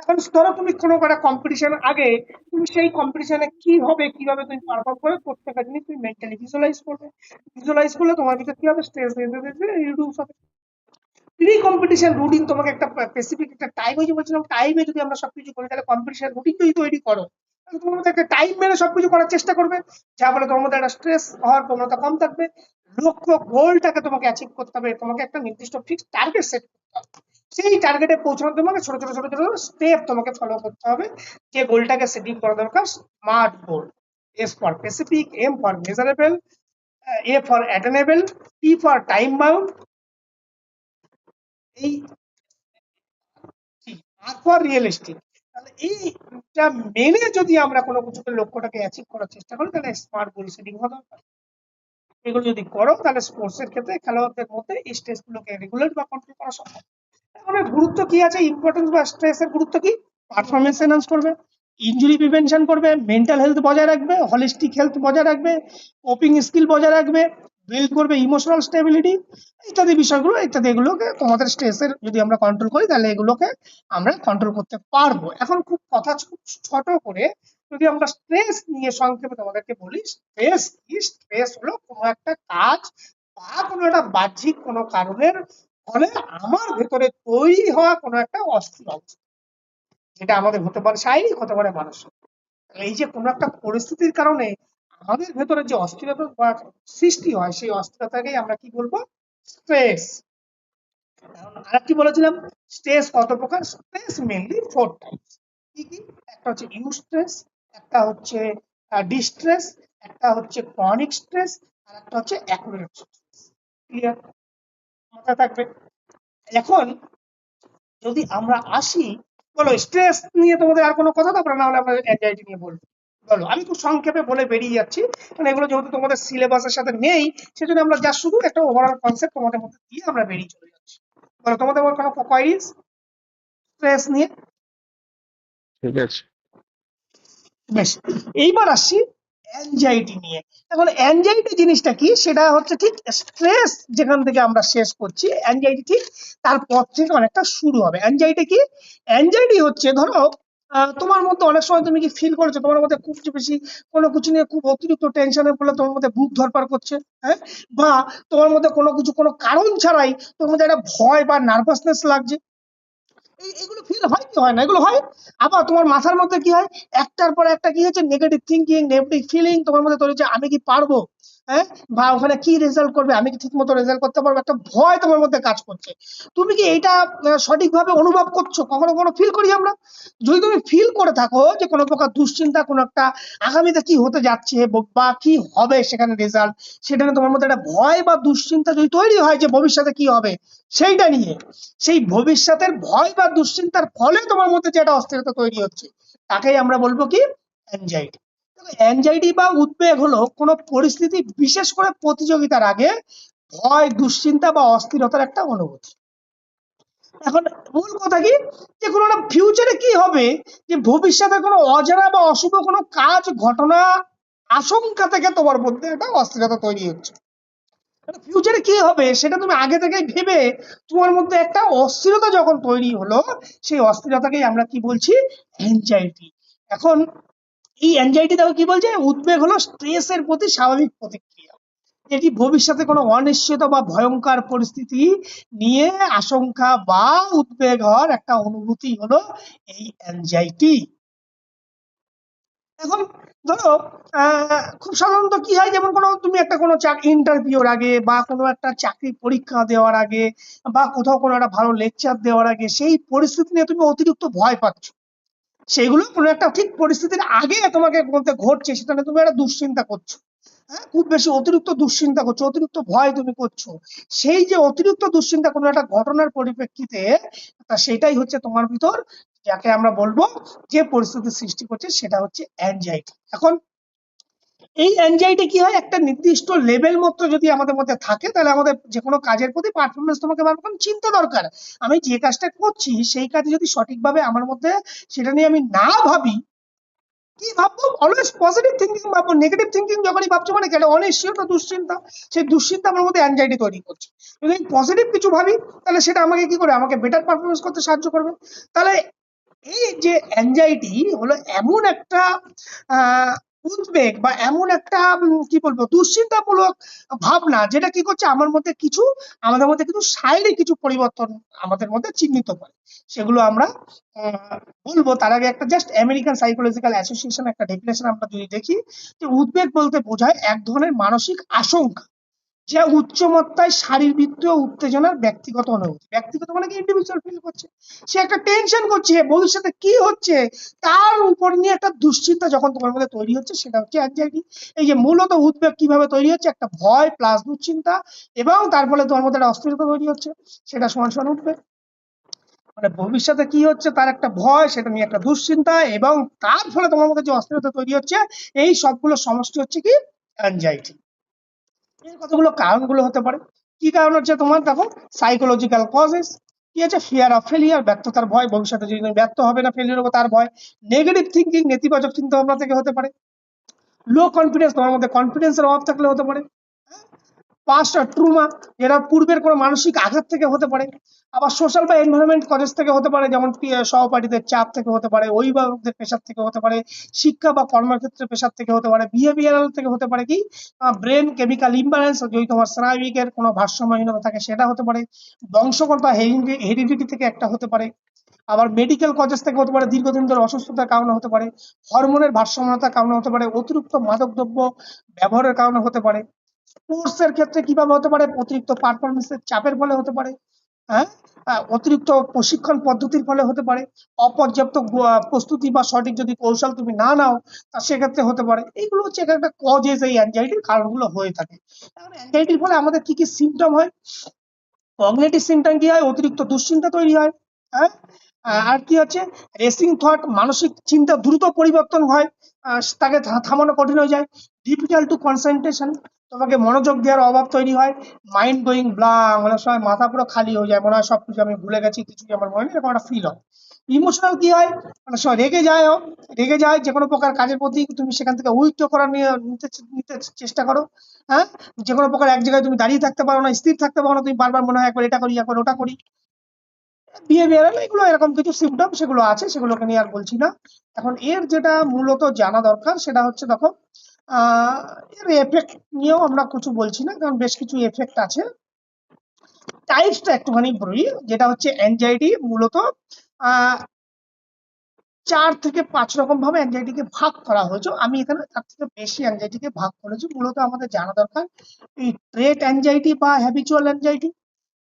এখন ধরো তুমি কোনো একটা কম্পিটিশন আগে, তুমি সেই কম্পিটিশনে কি হবে, কিভাবে তুমি পারফর্ম করে প্রত্যেকটা জিনিস তুমি মেন্টালি ভিজুয়ালাইজ করবে। ভিজুয়ালাইজ করলে তোমার ভিতরে কি হবে, স্ট্রেস রিডিউস হবে। প্রি কম্পিটিশন রুটিন, তোমাকে একটা স্পেসিফিক একটা টাইম, ওই যে বলছিলাম টাইমে যদি আমরা সবকিছু করি, তাহলে কম্পিটিশন রুটিন যদি তৈরি করো তাহলে তোমার মধ্যে একটা টাইম মেনে সবকিছু করার চেষ্টা করবে, যা ফলে তোমার মধ্যে একটা স্ট্রেস হওয়ার প্রবণতা কম থাকবে। লক্ষ্য গোলটাকে তোমাকে অ্যাচিভ করতে হবে, তোমাকে একটা নির্দিষ্ট ফিক্স টার্গেট সেট করতে হবে, সেই টার্গেটে পৌঁছানোর তোমাকে ছোট ছোট ছোট ছোট স্টেপ তোমাকে ফলো করতে হবে, যে গোলটাকে সেটিং করা দরকার, smart goal. S for specific, M for measurable, A for attainable, T for time bound, এই R for realistic। তাহলে এইটা মেনে যদি আমরা কোনো কিছুকে লক্ষ্যটাকে অ্যাচিভ করার চেষ্টা করি তাহলে স্মার্ট গোল সেটিং হওয়া দরকার। এগুলো যদি করো তাহলে স্পোর্টস এর ক্ষেত্রে খেলোয়াড়দের মধ্যে এই স্ট্রেস গুলোকে রেগুলেট বা কন্ট্রোল করা সম্ভব। এখন এর গুরুত্ব কি আছে, ইম্পর্টেন্স বা স্ট্রেস এর গুরুত্ব কি? পারফরমেন্স এনহান্স করবে, ইনজুরি প্রিভেনশন করবে, মেন্টাল হেলথ বজায় রাখবে, হলিস্টিক হেলথ বজায় রাখবে, কোপিং স্কিল বজায় রাখবে, বিল্ড করবে ইমোশনাল স্টেবিলিটি, ইত্যাদি বিষয়গুলো, ইত্যাদি এগুলোকে তোমাদের স্ট্রেসের যদি আমরা কন্ট্রোল করি তাহলে এগুলোকে আমরা কন্ট্রোল করতে পারবো। এখন খুব কথা খুব ছোট করে যদি আমরা স্ট্রেস নিয়ে সংক্ষেপে তোমাদেরকে বলি, স্ট্রেস কি? স্ট্রেস হলো কোনো একটা কাজ বা কোনো একটা বাহ্যিক কোনো কারণের ফলে আমার ভেতরে তৈরি হওয়া কোনো একটা অস্থির অবস্থা, যেটা আমাদের হতে পারে শারীরিক, হতে পারে মানসিক। এই যে কোনো একটা পরিস্থিতির কারণে আমাদের ভেতরে যে অস্থিরতা সৃষ্টি হয়, সেই অস্থিরতাকেই আমরা কি বলবো? স্ট্রেস। আরেকটি বলেছিলাম স্ট্রেস কত প্রকার? Stress mainly 4 types. কি কি? একটা হচ্ছে ইউস্ট্রেস, একটা হচ্ছে ডিস্ট্রেস, একটা হচ্ছে ক্রনিক স্ট্রেস, আর একটা হচ্ছে অ্যাকুরেট স্ট্রেস। ক্লিয়ার? মাথায় থাকবে। এখন যদি আমরা আসি, বলো স্ট্রেস নিয়ে তোমাদের আর কোনো কথা থাকবে না, হলে আমরা অ্যাংজাইটি নিয়ে বলবো। বলো, আমি খুব সংক্ষেপে বলে বেরিয়ে যাচ্ছি, কারণ এগুলো যেহেতু তোমাদের সিলেবাসের সাথে নেই, সেজন্য আমরা যা শুধু একটা ওভারঅল কনসেপ্ট তোমাদের মধ্যে দিয়ে আমরা বেরিয়ে চলে যাচ্ছি। বলো, তোমাদের কোনো কোয়ারিজ স্ট্রেস নিয়ে?
ঠিক আছে।
বেশ, এইবার আসছি অ্যাংজাইটি নিয়ে। এখন অ্যাংজাইটি জিনিসটা কি? সেটা হচ্ছে ঠিক স্ট্রেস যেখান থেকে আমরা শেষ করছি, অ্যাংজাইটি ঠিক তারপর থেকে অনেকটা শুরু হবে। অ্যাংজাইটি কি? অ্যাংজাইটি হচ্ছে, ধরো তোমার মধ্যে অনেক সময় তুমি কি ফিল করেছো তোমার মধ্যে খুব বেশি কোনো কিছু নিয়ে খুব অতিরিক্ত টেনশনের ফলে তোমার মধ্যে বুক ধরপার করছে, হ্যাঁ? বা তোমার মধ্যে কোনো কিছু কোনো কারণ ছাড়াই তোমার মধ্যে একটা ভয় বা নার্ভাসনেস লাগছে, এগুলো ফিল হয় কি হয় না? এগুলো হয়। আবার তোমার মাথার মধ্যে কি হয়, একটার পর একটা কি হচ্ছে নেগেটিভ থিঙ্কিং, নেগেটিভ ফিলিং তোমার মধ্যে তৈরি হচ্ছে, আমি কি পারবো, হ্যাঁ? বা ওখানে কি রেজাল্ট করবে, আমি কি ঠিক মতো রেজাল্ট করতে পারবো, একটা ভয় তোমার মধ্যে কাজ করছে। তুমি কি এইটা সঠিকভাবে অনুভব করছো? কখনো কখনো ফিল করি আমরা। যদি তুমি ফিল করে থাকো যে কোনো প্রকার দুশ্চিন্তা, কোনো একটা আগামীতে কি হতে যাচ্ছে বা কি হবে সেখানে রেজাল্ট, সেটা নিয়ে তোমার মধ্যে একটা ভয় বা দুশ্চিন্তা যদি তৈরি হয় যে ভবিষ্যতে কি হবে সেইটা নিয়ে, সেই ভবিষ্যতের ভয় বা দুশ্চিন্তার ফলে তোমার মধ্যে যে একটা অস্থিরতা তৈরি হচ্ছে, তাকেই আমরা বলবো কি? অ্যাংজাইটি। অ্যাংজাইটি বা উদ্বেগ হলো কোনো পরিস্থিতি, বিশেষ করে প্রতিযোগিতার আগে ভয়, দুশ্চিন্তা বা অস্থিরতার একটা অনুভূতি। এখন মূল কথা কি, যে কোনো একটা ফিউচারে কি হবে, যে ভবিষ্যতে কোনো অজানা বা অশুভ কোনো কাজ, ঘটনা, আশঙ্কা থেকে তোমার মধ্যে একটা অস্থিরতা তৈরি হচ্ছে। ফিউচারে কি হবে সেটা তুমি আগে থেকে ভেবে তোমার মধ্যে একটা অস্থিরতা যখন তৈরি হলো, সেই অস্থিরতাকেই আমরা কি বলছি? অ্যাংজাইটি। এখন এই অ্যাংজাইটি দেখো কি বলছে, উদ্বেগ হলো স্ট্রেসের প্রতি স্বাভাবিক প্রতিক্রিয়া, এটি ভবিষ্যতে কোনো অনিশ্চয়তা বা ভয়ঙ্কর পরিস্থিতি নিয়ে আশঙ্কা বা উদ্বেগ হওয়ার একটা অনুভূতি হলো এই অ্যাংজাইটি। এখন ধরো খুব সাধারণত কি হয়, যেমন কোনো তুমি একটা কোনো ইন্টারভিউর আগে বা কোনো একটা চাকরি পরীক্ষা দেওয়ার আগে বা কোথাও কোনো একটা ভালো লেকচার দেওয়ার আগে সেই পরিস্থিতি নিয়ে তুমি অতিরিক্ত ভয় পাচ্ছ, সেগুলো কোনো একটা ঠিক পরিস্থিতির আগে তোমাকে মধ্যে ঘটছে, সেটা নিয়ে তুমি একটা দুশ্চিন্তা করছো, হ্যাঁ? খুব বেশি অতিরিক্ত দুশ্চিন্তা করছো, অতিরিক্ত ভয় তুমি করছো। সেই যে অতিরিক্ত দুশ্চিন্তা কোনো একটা ঘটনার পরিপ্রেক্ষিতে, তা সেটাই হচ্ছে তোমার ভিতর, যাকে আমরা বলবো যে পরিস্থিতির সৃষ্টি করছে, সেটা হচ্ছে অ্যাংজাইটি। এখন এই অ্যাংজাইটি কি হয়, একটা নির্দিষ্ট লেভেল মতো যদি আমাদের মধ্যে থাকে, তাহলে আমাদের যে কোনো কাজের প্রতি পারফরমেন্স তোমাকে বারবার চিন্তা দরকার। আমি যে কাজটা করছি সেই কাজে যদি সঠিকভাবে আমার মধ্যে সেটা নিয়ে আমি না ভাবি, কি ভাববো? অলওয়েজ পজিটিভ থিঙ্কিং ভাববো, নেগেটিভ থিঙ্কিং যখনই ভাবছো মানে কি, একটা অনিশ্চয়তা, দুশ্চিন্তা, সেই দুশ্চিন্তা আমার মধ্যে অ্যাংজাইটি তৈরি করছে। যদি আমি পজিটিভ কিছু ভাবি তাহলে সেটা আমাকে কি করে, আমাকে বেটার পারফরমেন্স করতে সাহায্য করবে। তাহলে এই যে অ্যাংজাইটি হলো এমন একটা আহ উদ্বেগ বা এমন একটা কি বলবো, দুশ্চিন্তামূলক ভাবনা, যেটা কি করছে আমাদের মধ্যে কিছু শারীরিক কিছু পরিবর্তন আমাদের মধ্যে চিহ্নিত করে। সেগুলো আমরা বলবো। তার আগে একটা জাস্ট আমেরিকান সাইকোলজিক্যাল অ্যাসোসিয়েশন একটা ডেফিনেশন আমরা যদি দেখি, যে উদ্বেগ বলতে বোঝায় এক ধরনের মানসিক আশঙ্কা যে উচ্চমাত্রায় শারীরবৃত্তীয় উত্তেজনার ব্যক্তিগত অনুভূতি। ব্যক্তিগত মানে কি ইন্ডিভিজুয়াল ফিল করছে, সে একটা টেনশন করছে ভবিষ্যতে কি হচ্ছে তার উপর নিয়ে একটা দুশ্চিন্তা যখন তোমার মধ্যে তৈরি হচ্ছে সেটা হচ্ছে অ্যাংজাইটি। এই যে মূলত উদ্বেগ কিভাবে তৈরি হচ্ছে, একটা ভয় প্লাস দুশ্চিন্তা এবং তার ফলে তোমার মধ্যে একটা অস্থিরতা তৈরি হচ্ছে, সেটা সমান সমান উঠবে। মানে ভবিষ্যতে কি হচ্ছে তার একটা ভয়, সেটা নিয়ে একটা দুশ্চিন্তা এবং তার ফলে তোমার মধ্যে যে অস্থিরতা তৈরি হচ্ছে, এই সবগুলো সমষ্টি হচ্ছে কি অ্যাংজাইটি। এর কতগুলো কারণগুলো হতে পারে। কি কারণ হচ্ছে তোমার দেখো, সাইকোলজিক্যাল কজেস কি আছে, ফিয়ার অফ ফেলিয়ার, ব্যর্থতার ভয়, ভবিষ্যতে যদি তুমি ব্যর্থ হবে না ফেলিয়ার হবে তার ভয়। নেগেটিভ থিঙ্কিং, নেতিবাচক চিন্তা ভাবনা থেকে হতে পারে। লো কনফিডেন্স, তোমার মধ্যে কনফিডেন্সের অভাব থাকলে হতে পারে। পাস্ট ট্রুমা, যেটা পূর্বের কোনো মানসিক আঘাত থেকে হতে পারে। আবার সোশ্যাল বা এনভায়রনমেন্ট কজেস থেকে হতে পারে, যেমন সহপাঠীদের চাপ থেকে হতে পারে, অভিভাবকদের প্রেশার থেকে হতে পারে, শিক্ষা বা কর্মক্ষেত্রে প্রেশার থেকে হতে পারে, বিহেভিয়ারাল থেকে হতে পারে, কি ব্রেন কেমিক্যাল ইমব্যালেন্স, যদি তোমার স্নায়বিকের কোনো ভারসাম্যহীনতা থাকে সেটা হতে পারে। বংশগত বা হেরিডিটি থেকে একটা হতে পারে। আবার মেডিকেল কজেস থেকে হতে পারে, দীর্ঘদিন ধরে অসুস্থতার কারণে হতে পারে, হরমোনের ভারসাম্যহীনতার কারণে হতে পারে, অতিরিক্ত মাদকদ্রব্য ব্যবহারের কারণে হতে পারে। স্পোর্টস এর ক্ষেত্রে কিভাবে হতে পারে, অতিরিক্ত পারফরমেন্সের চাপের ফলে হতে পারে, হ্যাঁ, অতিরিক্ত প্রশিক্ষণ পদ্ধতির ফলে হতে পারে, অপর্যাপ্ত প্রস্তুতি বা সঠিক যদি কৌশল তুমি না নাও তা সেক্ষেত্রে হতে পারে। এইগুলো হচ্ছে একটা কজেস, এই অ্যাংজাইটির কারণগুলো হয়ে থাকে। এখন অ্যাংজাইটির ফলে আমাদের কি কি সিমটম হয়, কগনিটিভ সিমটম কি হয়, অতিরিক্ত দুশ্চিন্তা তৈরি হয়, হ্যাঁ, আর কি হচ্ছে রেসিং থট, মানসিক চিন্তা দ্রুত পরিবর্তন হয়, তাকে থামানো কঠিন হয়ে যায়। ডিফিকাল্ট টু কনসেন্ট্রেশন, তোমাকে মনোযোগ দেওয়ার অভাব তৈরি হয়। মাইন্ড গোয়িং ব্লাং, অনেক সময় মাথা পুরো খালি হয়ে যায়, মনে হয় সবকিছু আমি ভুলে গেছি, কিছুই আমার মনে নেই, এরকম একটা ফিল হয়। ইমোশনাল কি হয়, অনেক সময় রেগে যায় যে কোনো প্রকার কাজের প্রতি তুমি সেখান থেকে উইথড্র করার নিতে চেষ্টা করো, হ্যাঁ, যে কোনো প্রকার এক জায়গায় তুমি দাঁড়িয়ে থাকতে পারো না, স্থির থাকতে পারো না, তুমি বারবার মনে হয় একবার এটা করি একবার ওটা করি। বিহেভিয়ারাল এগুলো এরকম কিছু সিমটম সেগুলো আছে, সেগুলোকে নিয়ে আর বলছি না। এখন এর যেটা মূলত জানা দরকার সেটা হচ্ছে দেখো, আহ এর এফেক্ট নিয়েও আমরা কিছু বলছি না, কারণ বেশ কিছু এফেক্ট আছে। টাইপসটা একটুখানি বলি, যেটা হচ্ছে অ্যাংজাইটি মূলত 4 থেকে 5 রকম ভাবে অ্যাংজাইটিকে ভাগ করা হয়েছে। আমি এখানে তার থেকে বেশি অ্যাংজাইটিকে ভাগ করেছি। মূলত আমাদের জানা দরকার এই ট্রেট অ্যাংজাইটি বা হ্যাবিচুয়াল অ্যাংজাইটি,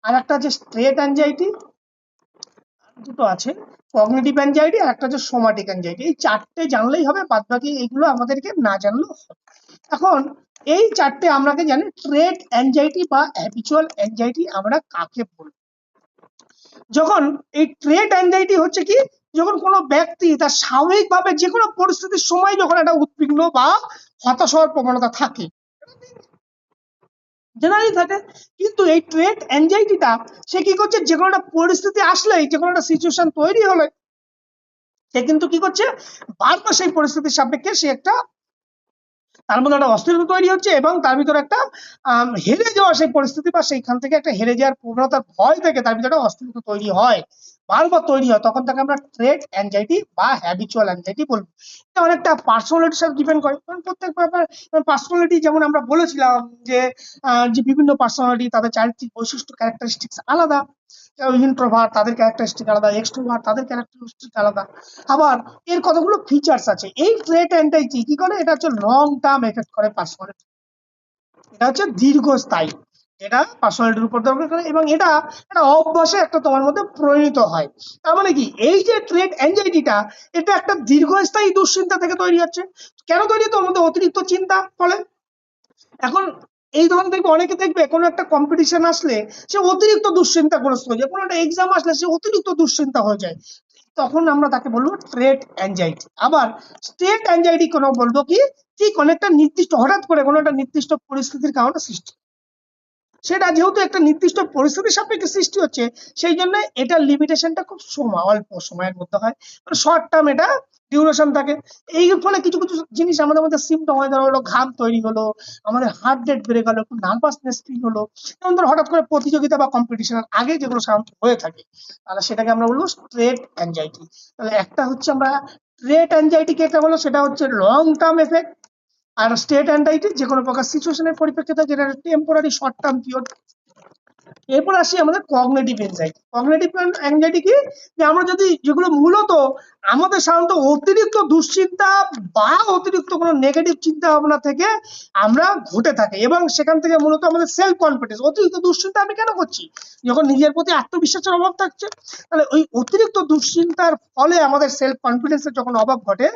আর একটা আছে স্ট্রেট অ্যাংজাইটি, দুটো আছে কগনিটিভ অ্যাংজাইটি, আর একটা হচ্ছে সোমাটিক অ্যাংজাইটি। এই চারটে জানলেই হবে, বাদ বাকি এইগুলো আমাদেরকে না জানলেও হবে। এখন এই চারটে আমরা কি জানি, ট্রেট অ্যাংজাইটি বা হ্যাবিচুয়াল অ্যাংজাইটি আমরা কাকে বলবো। যখন এই ট্রেট অ্যাংজাইটি হচ্ছে কি, যখন কোনো ব্যক্তি তার স্বাভাবিকভাবে যে কোনো পরিস্থিতির সময় যখন একটা উদ্বিগ্ন বা হতাশ হওয়ার প্রবণতা থাকে, জেনারেলি থাকে, কিন্তু এই ট্রেট অ্যাংজাইটিটা সে কি করছে, যে কোনো একটা পরিস্থিতি আসলেই, যে কোনো একটা সিচুয়েশন তৈরি হলে সে কিন্তু কি করছে, বারবার সেই পরিস্থিতির সাপেক্ষে সে একটা, তার মধ্যে একটা অস্থিরতা তৈরি হচ্ছে এবং তার ভিতরে একটা হেরে যাওয়া সেই পরিস্থিতি বা সেইখান থেকে একটা হেরে যাওয়ার প্রবণতার ভয় থেকে তার ভিতরে একটা অস্থিরতা তৈরি হয়, বারবার তৈরি হয়, তখন তাকে আমরা ট্রেট অ্যাংজাইটি বা হ্যাবিচুয়াল অ্যাংজাইটি বলবো। এটা অনেকটা পার্সোনালিটির সাথে ডিপেন্ড করে, কারণ প্রত্যেক ব্যাপার পার্সোনালিটি, যেমন আমরা বলেছিলাম যে যে বিভিন্ন পার্সোনালিটি তাদের চারিত্রিক বৈশিষ্ট্য ক্যারেক্টারিস্টিক্স আলাদা। ইন্ট্রোভার্ট তাদের ক্যারেক্টারিস্টিক আলাদা, এক্সট্রোভার্ট তাদের ক্যারেক্টারিস্টিক আলাদা। আবার এর কতগুলো ফিচার্স আছে। এই ট্রেট অ্যাংজাইটি কি করে, এটা হচ্ছে লং টার্ম এফেক্ট করে পার্সোনালিটি, এটা হচ্ছে দীর্ঘস্থায়ী, এটা পার্সোনালিটির উপর দরকার করে এবং এটা একটা অভ্যাসে একটা তোমার মধ্যে পরিণত হয়। তার মানে কি, এই যে ট্রেট অ্যাংজাইটিটা, এটা একটা দীর্ঘস্থায়ী দুশ্চিন্তা থেকে তৈরি হচ্ছে। কেন তৈরি, তোর মধ্যে অতিরিক্ত চিন্তা ফলে। এখন এই ধরনের দেখবে, অনেকে দেখবে কোনো একটা কম্পিটিশন আসলে সে অতিরিক্ত দুশ্চিন্তাগ্রস্ত হয়ে যায়, কোনো একটা এক্সাম আসলে সে অতিরিক্ত দুশ্চিন্তা হয়ে যায়, তখন আমরা তাকে বলবো ট্রেট অ্যাংজাইটি। আবার স্টেট অ্যাংজাইটি কোনো বলবো কি, ঠিক অনেকটা নির্দিষ্ট, হঠাৎ করে কোনো একটা নির্দিষ্ট পরিস্থিতির কারণে সৃষ্টি, সেটা যেহেতু একটা নির্দিষ্ট পরিস্থিতির সাপেক্ষে সৃষ্টি হচ্ছে, সেই জন্য এটার লিমিটেশনটা খুব অল্প সময়ের মধ্যে হয়, মানে শর্ট টার্ম এটা ডিউরেশন থাকে। এই ফলে কিছু কিছু জিনিস আমাদের মধ্যে সিমটম হয়, ধরো ঘাম তৈরি হলো, আমাদের হার্ট রেট বেড়ে গেল, একটু নার্ভাসনেস ফিল হলো, যেমন ধরো হঠাৎ করে প্রতিযোগিতা বা কম্পিটিশনের আগে যেগুলো সাধারণত হয়ে থাকে, তাহলে সেটাকে আমরা বলবো স্ট্রেট অ্যাংজাইটি। তাহলে একটা হচ্ছে আমরা ট্রেট অ্যাংজাইটি কে বলো, সেটা হচ্ছে লং টার্ম এফেক্ট, আর স্টেট অ্যাংজাইটি যে কোনো প্রকার সিচুয়েশনের পরিপ্রেক্ষিতে, যেটা টেম্পোরারি শর্ট টার্ম পিরিয়ড এরপর আসি আমাদের কগনিটিভ এনজাইটি। কগনিটিভ অ্যাংজাইটি কি, যে আমরা যদি যেগুলো মূলত আমাদের সাধারণত অতিরিক্ত দুশ্চিন্তা বা অতিরিক্ত কোনো নেগেটিভ চিন্তা ভাবনা থেকে আমরা ঘটে থাকে, এবং সেখান থেকে মূলত আমাদের সেলফ কনফিডেন্স, অতিরিক্ত দুশ্চিন্তা আমি কেন করছি, যখন নিজের প্রতি আত্মবিশ্বাসের অভাব থাকছে, তাহলে ওই অতিরিক্ত দুশ্চিন্তার ফলে আমাদের সেলফ কনফিডেন্সের যখন অভাব ঘটে,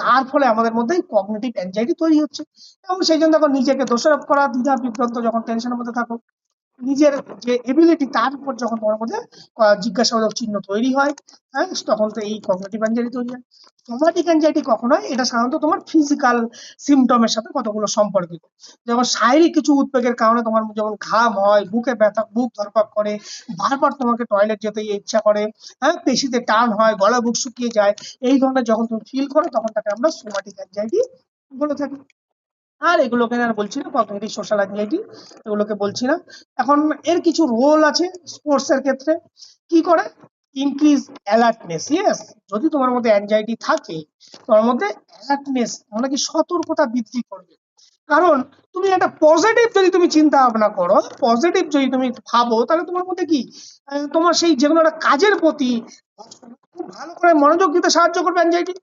তার ফলে আমাদের মধ্যে কগনিটিভ অ্যাংজাইটি তৈরি হচ্ছে। এবং সেই জন্য তখন নিজেকে দোষারোপ করা, দ্বিধা বিভ্রান্ত, যখন টেনশনের মধ্যে থাকো, নিজের যে এবিলিটি তার উপর যখন তোমার মধ্যে জিজ্ঞাসাবাদক চিহ্ন তৈরি হয়, হ্যাঁ, তখন তো এই কগনিটিভ অ্যাংজাইটি তৈরি হয়। সোমাটিক অ্যাংজাইটি কখন হয়, এটা সাধারণত তোমার ফিজিক্যাল সিমটমের সাথে কতগুলো সম্পর্কিত। যেমন শারীরিক কিছু উদ্বেগের কারণে তোমার যেমন ঘাম হয়, বুকে ব্যথা, বুক ধরপাক করে, বারবার তোমাকে টয়লেট যেতে ইচ্ছা করে, হ্যাঁ, পেশিতে টান হয়, গলা বুক শুকিয়ে যায়, এই ধরনের যখন তুমি ফিল করো, তখন তাকে আমরা সোমাটিক অ্যাংজাইটি বলে থাকি। আর এগুলোকে আর বলছি না, কগনিটিভ সোশ্যাল অ্যাংজাইটি, এগুলোকে বলছি না। এখন এর কিছু রোল আছে স্পোর্টস এর ক্ষেত্রে। কি করে? Increase alertness. ইয়েস, যদি তোমার মধ্যে অ্যাংজাইটি থাকে, তোমার মধ্যে অ্যালার্টনেস মানে কি সতর্কতা বৃদ্ধি করবে। কারণ তুমি একটা পজিটিভ যদি তুমি চিন্তা ভাবনা করো, পজিটিভ যদি তুমি ভাবো, তাহলে তোমার মধ্যে কি তোমার সেই যেকোনো একটা কাজের প্রতি খুব ভালো করে মনোযোগ দিতে সাহায্য করবে অ্যাংজাইটি।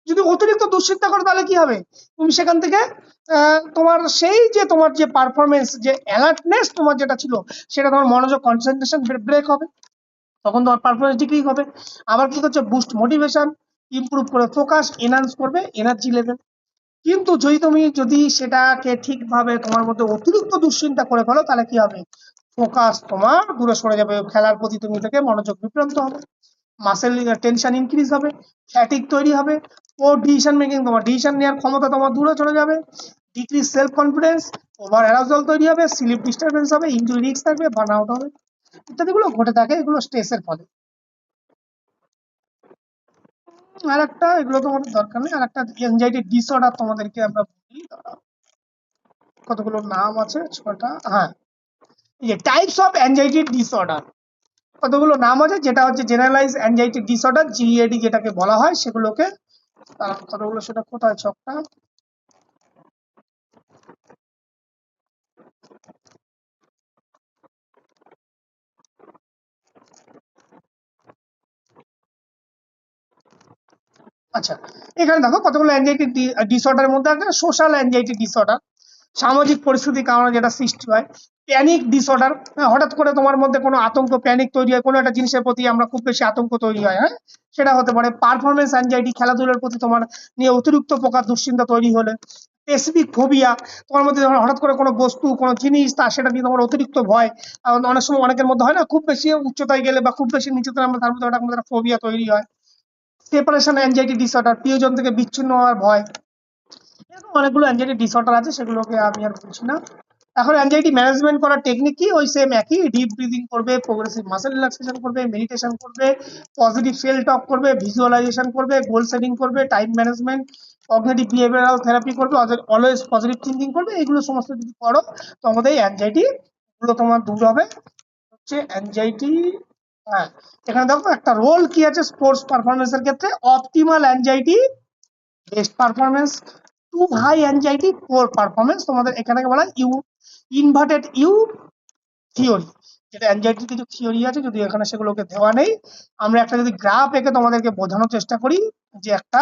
যদি অতিরিক্ত দুশ্চিন্তা করো, তাহলে কি হবে, তুমি সেখান থেকে তোমার সেই যে তোমার যে পারফরমেন্স, যে অ্যালার্টনেস তোমার যেটা ছিল, সেটা তোমার মনোযোগ কনসেন্ট্রেশন ব্রেক হবে, তখন তোমার পারফরমেন্স ডিক্রিজ হবে। আবার কি হচ্ছে, বুস্ট মোটিভেশন, ইমপ্রুভ করে ফোকাস, এনহান্স করবে এনার্জি লেভেল। কিন্তু যদি সেটাকে ঠিকভাবে তোমার মধ্যে অতিরিক্ত দুশ্চিন্তা করে ফেলো, তাহলে কি হবে, ফোকাস তোমার দূরে সরে যাবে, খেলার প্রতি তুমি থেকে মনোযোগ বিভ্রান্ত হবে, মাসেল টেনশন ইনক্রিজ হবে, ফ্যাটিক তৈরি হবে, ও ডিসিশন মেকিং, তোমার ডিসিশন নেওয়ার ক্ষমতা তোমার দূরে চলে যাবে, decrease self confidence, over arousal তৈরি হবে, স্লিপ ডিস্টারবেন্স হবে, ইনজুরি রিস্ক থাকবে, বার্ন আউট হবে, ইত্যাদিগুলো ঘটে থাকে, এগুলো স্ট্রেসের ফলে। আর একটা, এগুলো তোমাদের দরকার নেই, আর একটা এনজাইটি ডিসঅর্ডার তোমাদেরকে আমরা বলি, কতগুলো নাম আছে, ছটা, হ্যাঁ, এই যে টাইপস অফ অ্যাংজাইটি ডিসঅর্ডার, কতগুলো নাম আছে, যেটা হচ্ছে জেনারেলাইজ অ্যাংজাইটি ডিসঅর্ডার, জিএডি যেটাকে বলা হয়, সেগুলোকে কতগুলো, সেটা কোথায় ছকটা, আচ্ছা, এখানে দেখো কতগুলো অ্যাংজাইটি ডিসঅর্ডারের মধ্যে আছে সোশ্যাল অ্যাংজাইটি ডিসঅর্ডার, সামাজিক পরিস্থিতির কারণে যেটা সৃষ্টি হয়। প্যানিক ডিসঅর্ডার, হঠাৎ করে তোমার মধ্যে কোনো আতঙ্ক, প্যানিক তৈরি হয়, কোনো একটা জিনিসের প্রতি আমরা খুব বেশি আতঙ্ক তৈরি হয়, হ্যাঁ, সেটা হতে পারে। পারফরমেন্স অ্যাংজাইটি, খেলাধুলার প্রতি তোমার নিয়ে অতিরিক্ত প্রকার দুশ্চিন্তা তৈরি হলে। স্পেসিফিক ফোবিয়া, তোমার মধ্যে যখন হঠাৎ করে কোনো বস্তু, কোনো জিনিস, তা সেটা নিয়ে তোমার অতিরিক্ত ভয়। অনেক সময় অনেকের মধ্যে হয় না, খুব বেশি উচ্চতায় গেলে বা খুব বেশি নিচেতে আমরা, তার মধ্যে একটা ফোবিয়া তৈরি হয়। সেপারেশন অ্যাংজাইটি ডিসঅর্ডার, প্রিয়জন থেকে বিচ্ছিন্ন হওয়ার ভয়। এরকম অনেকগুলো অ্যাংজাইটি ডিসঅর্ডার আছে, সেগুলোকে আমি আর বলছি না। এখন অ্যাংজাইটি ম্যানেজমেন্ট করার টেকনিক কি, ওই সেম একই, ডিপ ব্রিদিং করবে, প্রোগ্রেসিভ মাসেল রিল্যাক্সেশন করবে, মেডিটেশন করবে, পজিটিভ সেল টক করবে, ভিজুয়ালাইজেশন করবে, গোল সেটিং করবে, time management, cognitive behavioural therapy করবে, অলওয়েজ পজিটিভ থিঙ্কিং করবে। এইগুলো সমস্ত যদি করো, তো আমাদের অ্যাংজাইটি গুলো তোমার দূর হবে। হচ্ছে অ্যাংজাইটি, হ্যাঁ, এখানে দেখো একটা রোল কি আছে স্পোর্টস পারফরমেন্সের ক্ষেত্রে, optimal anxiety best performance, to high anxiety poor performance. তোমাদের এখানে বলা হয় ইনভার্টেড ইউ থিওরি, যেটা অ্যাংজাইটির কিছু থিওরি আছে, যদি এখানে সেগুলোকে দেওয়া নেই। আমরা একটা যদি গ্রাফ এঁকে তোমাদেরকে বোঝানোর চেষ্টা করি, যে একটা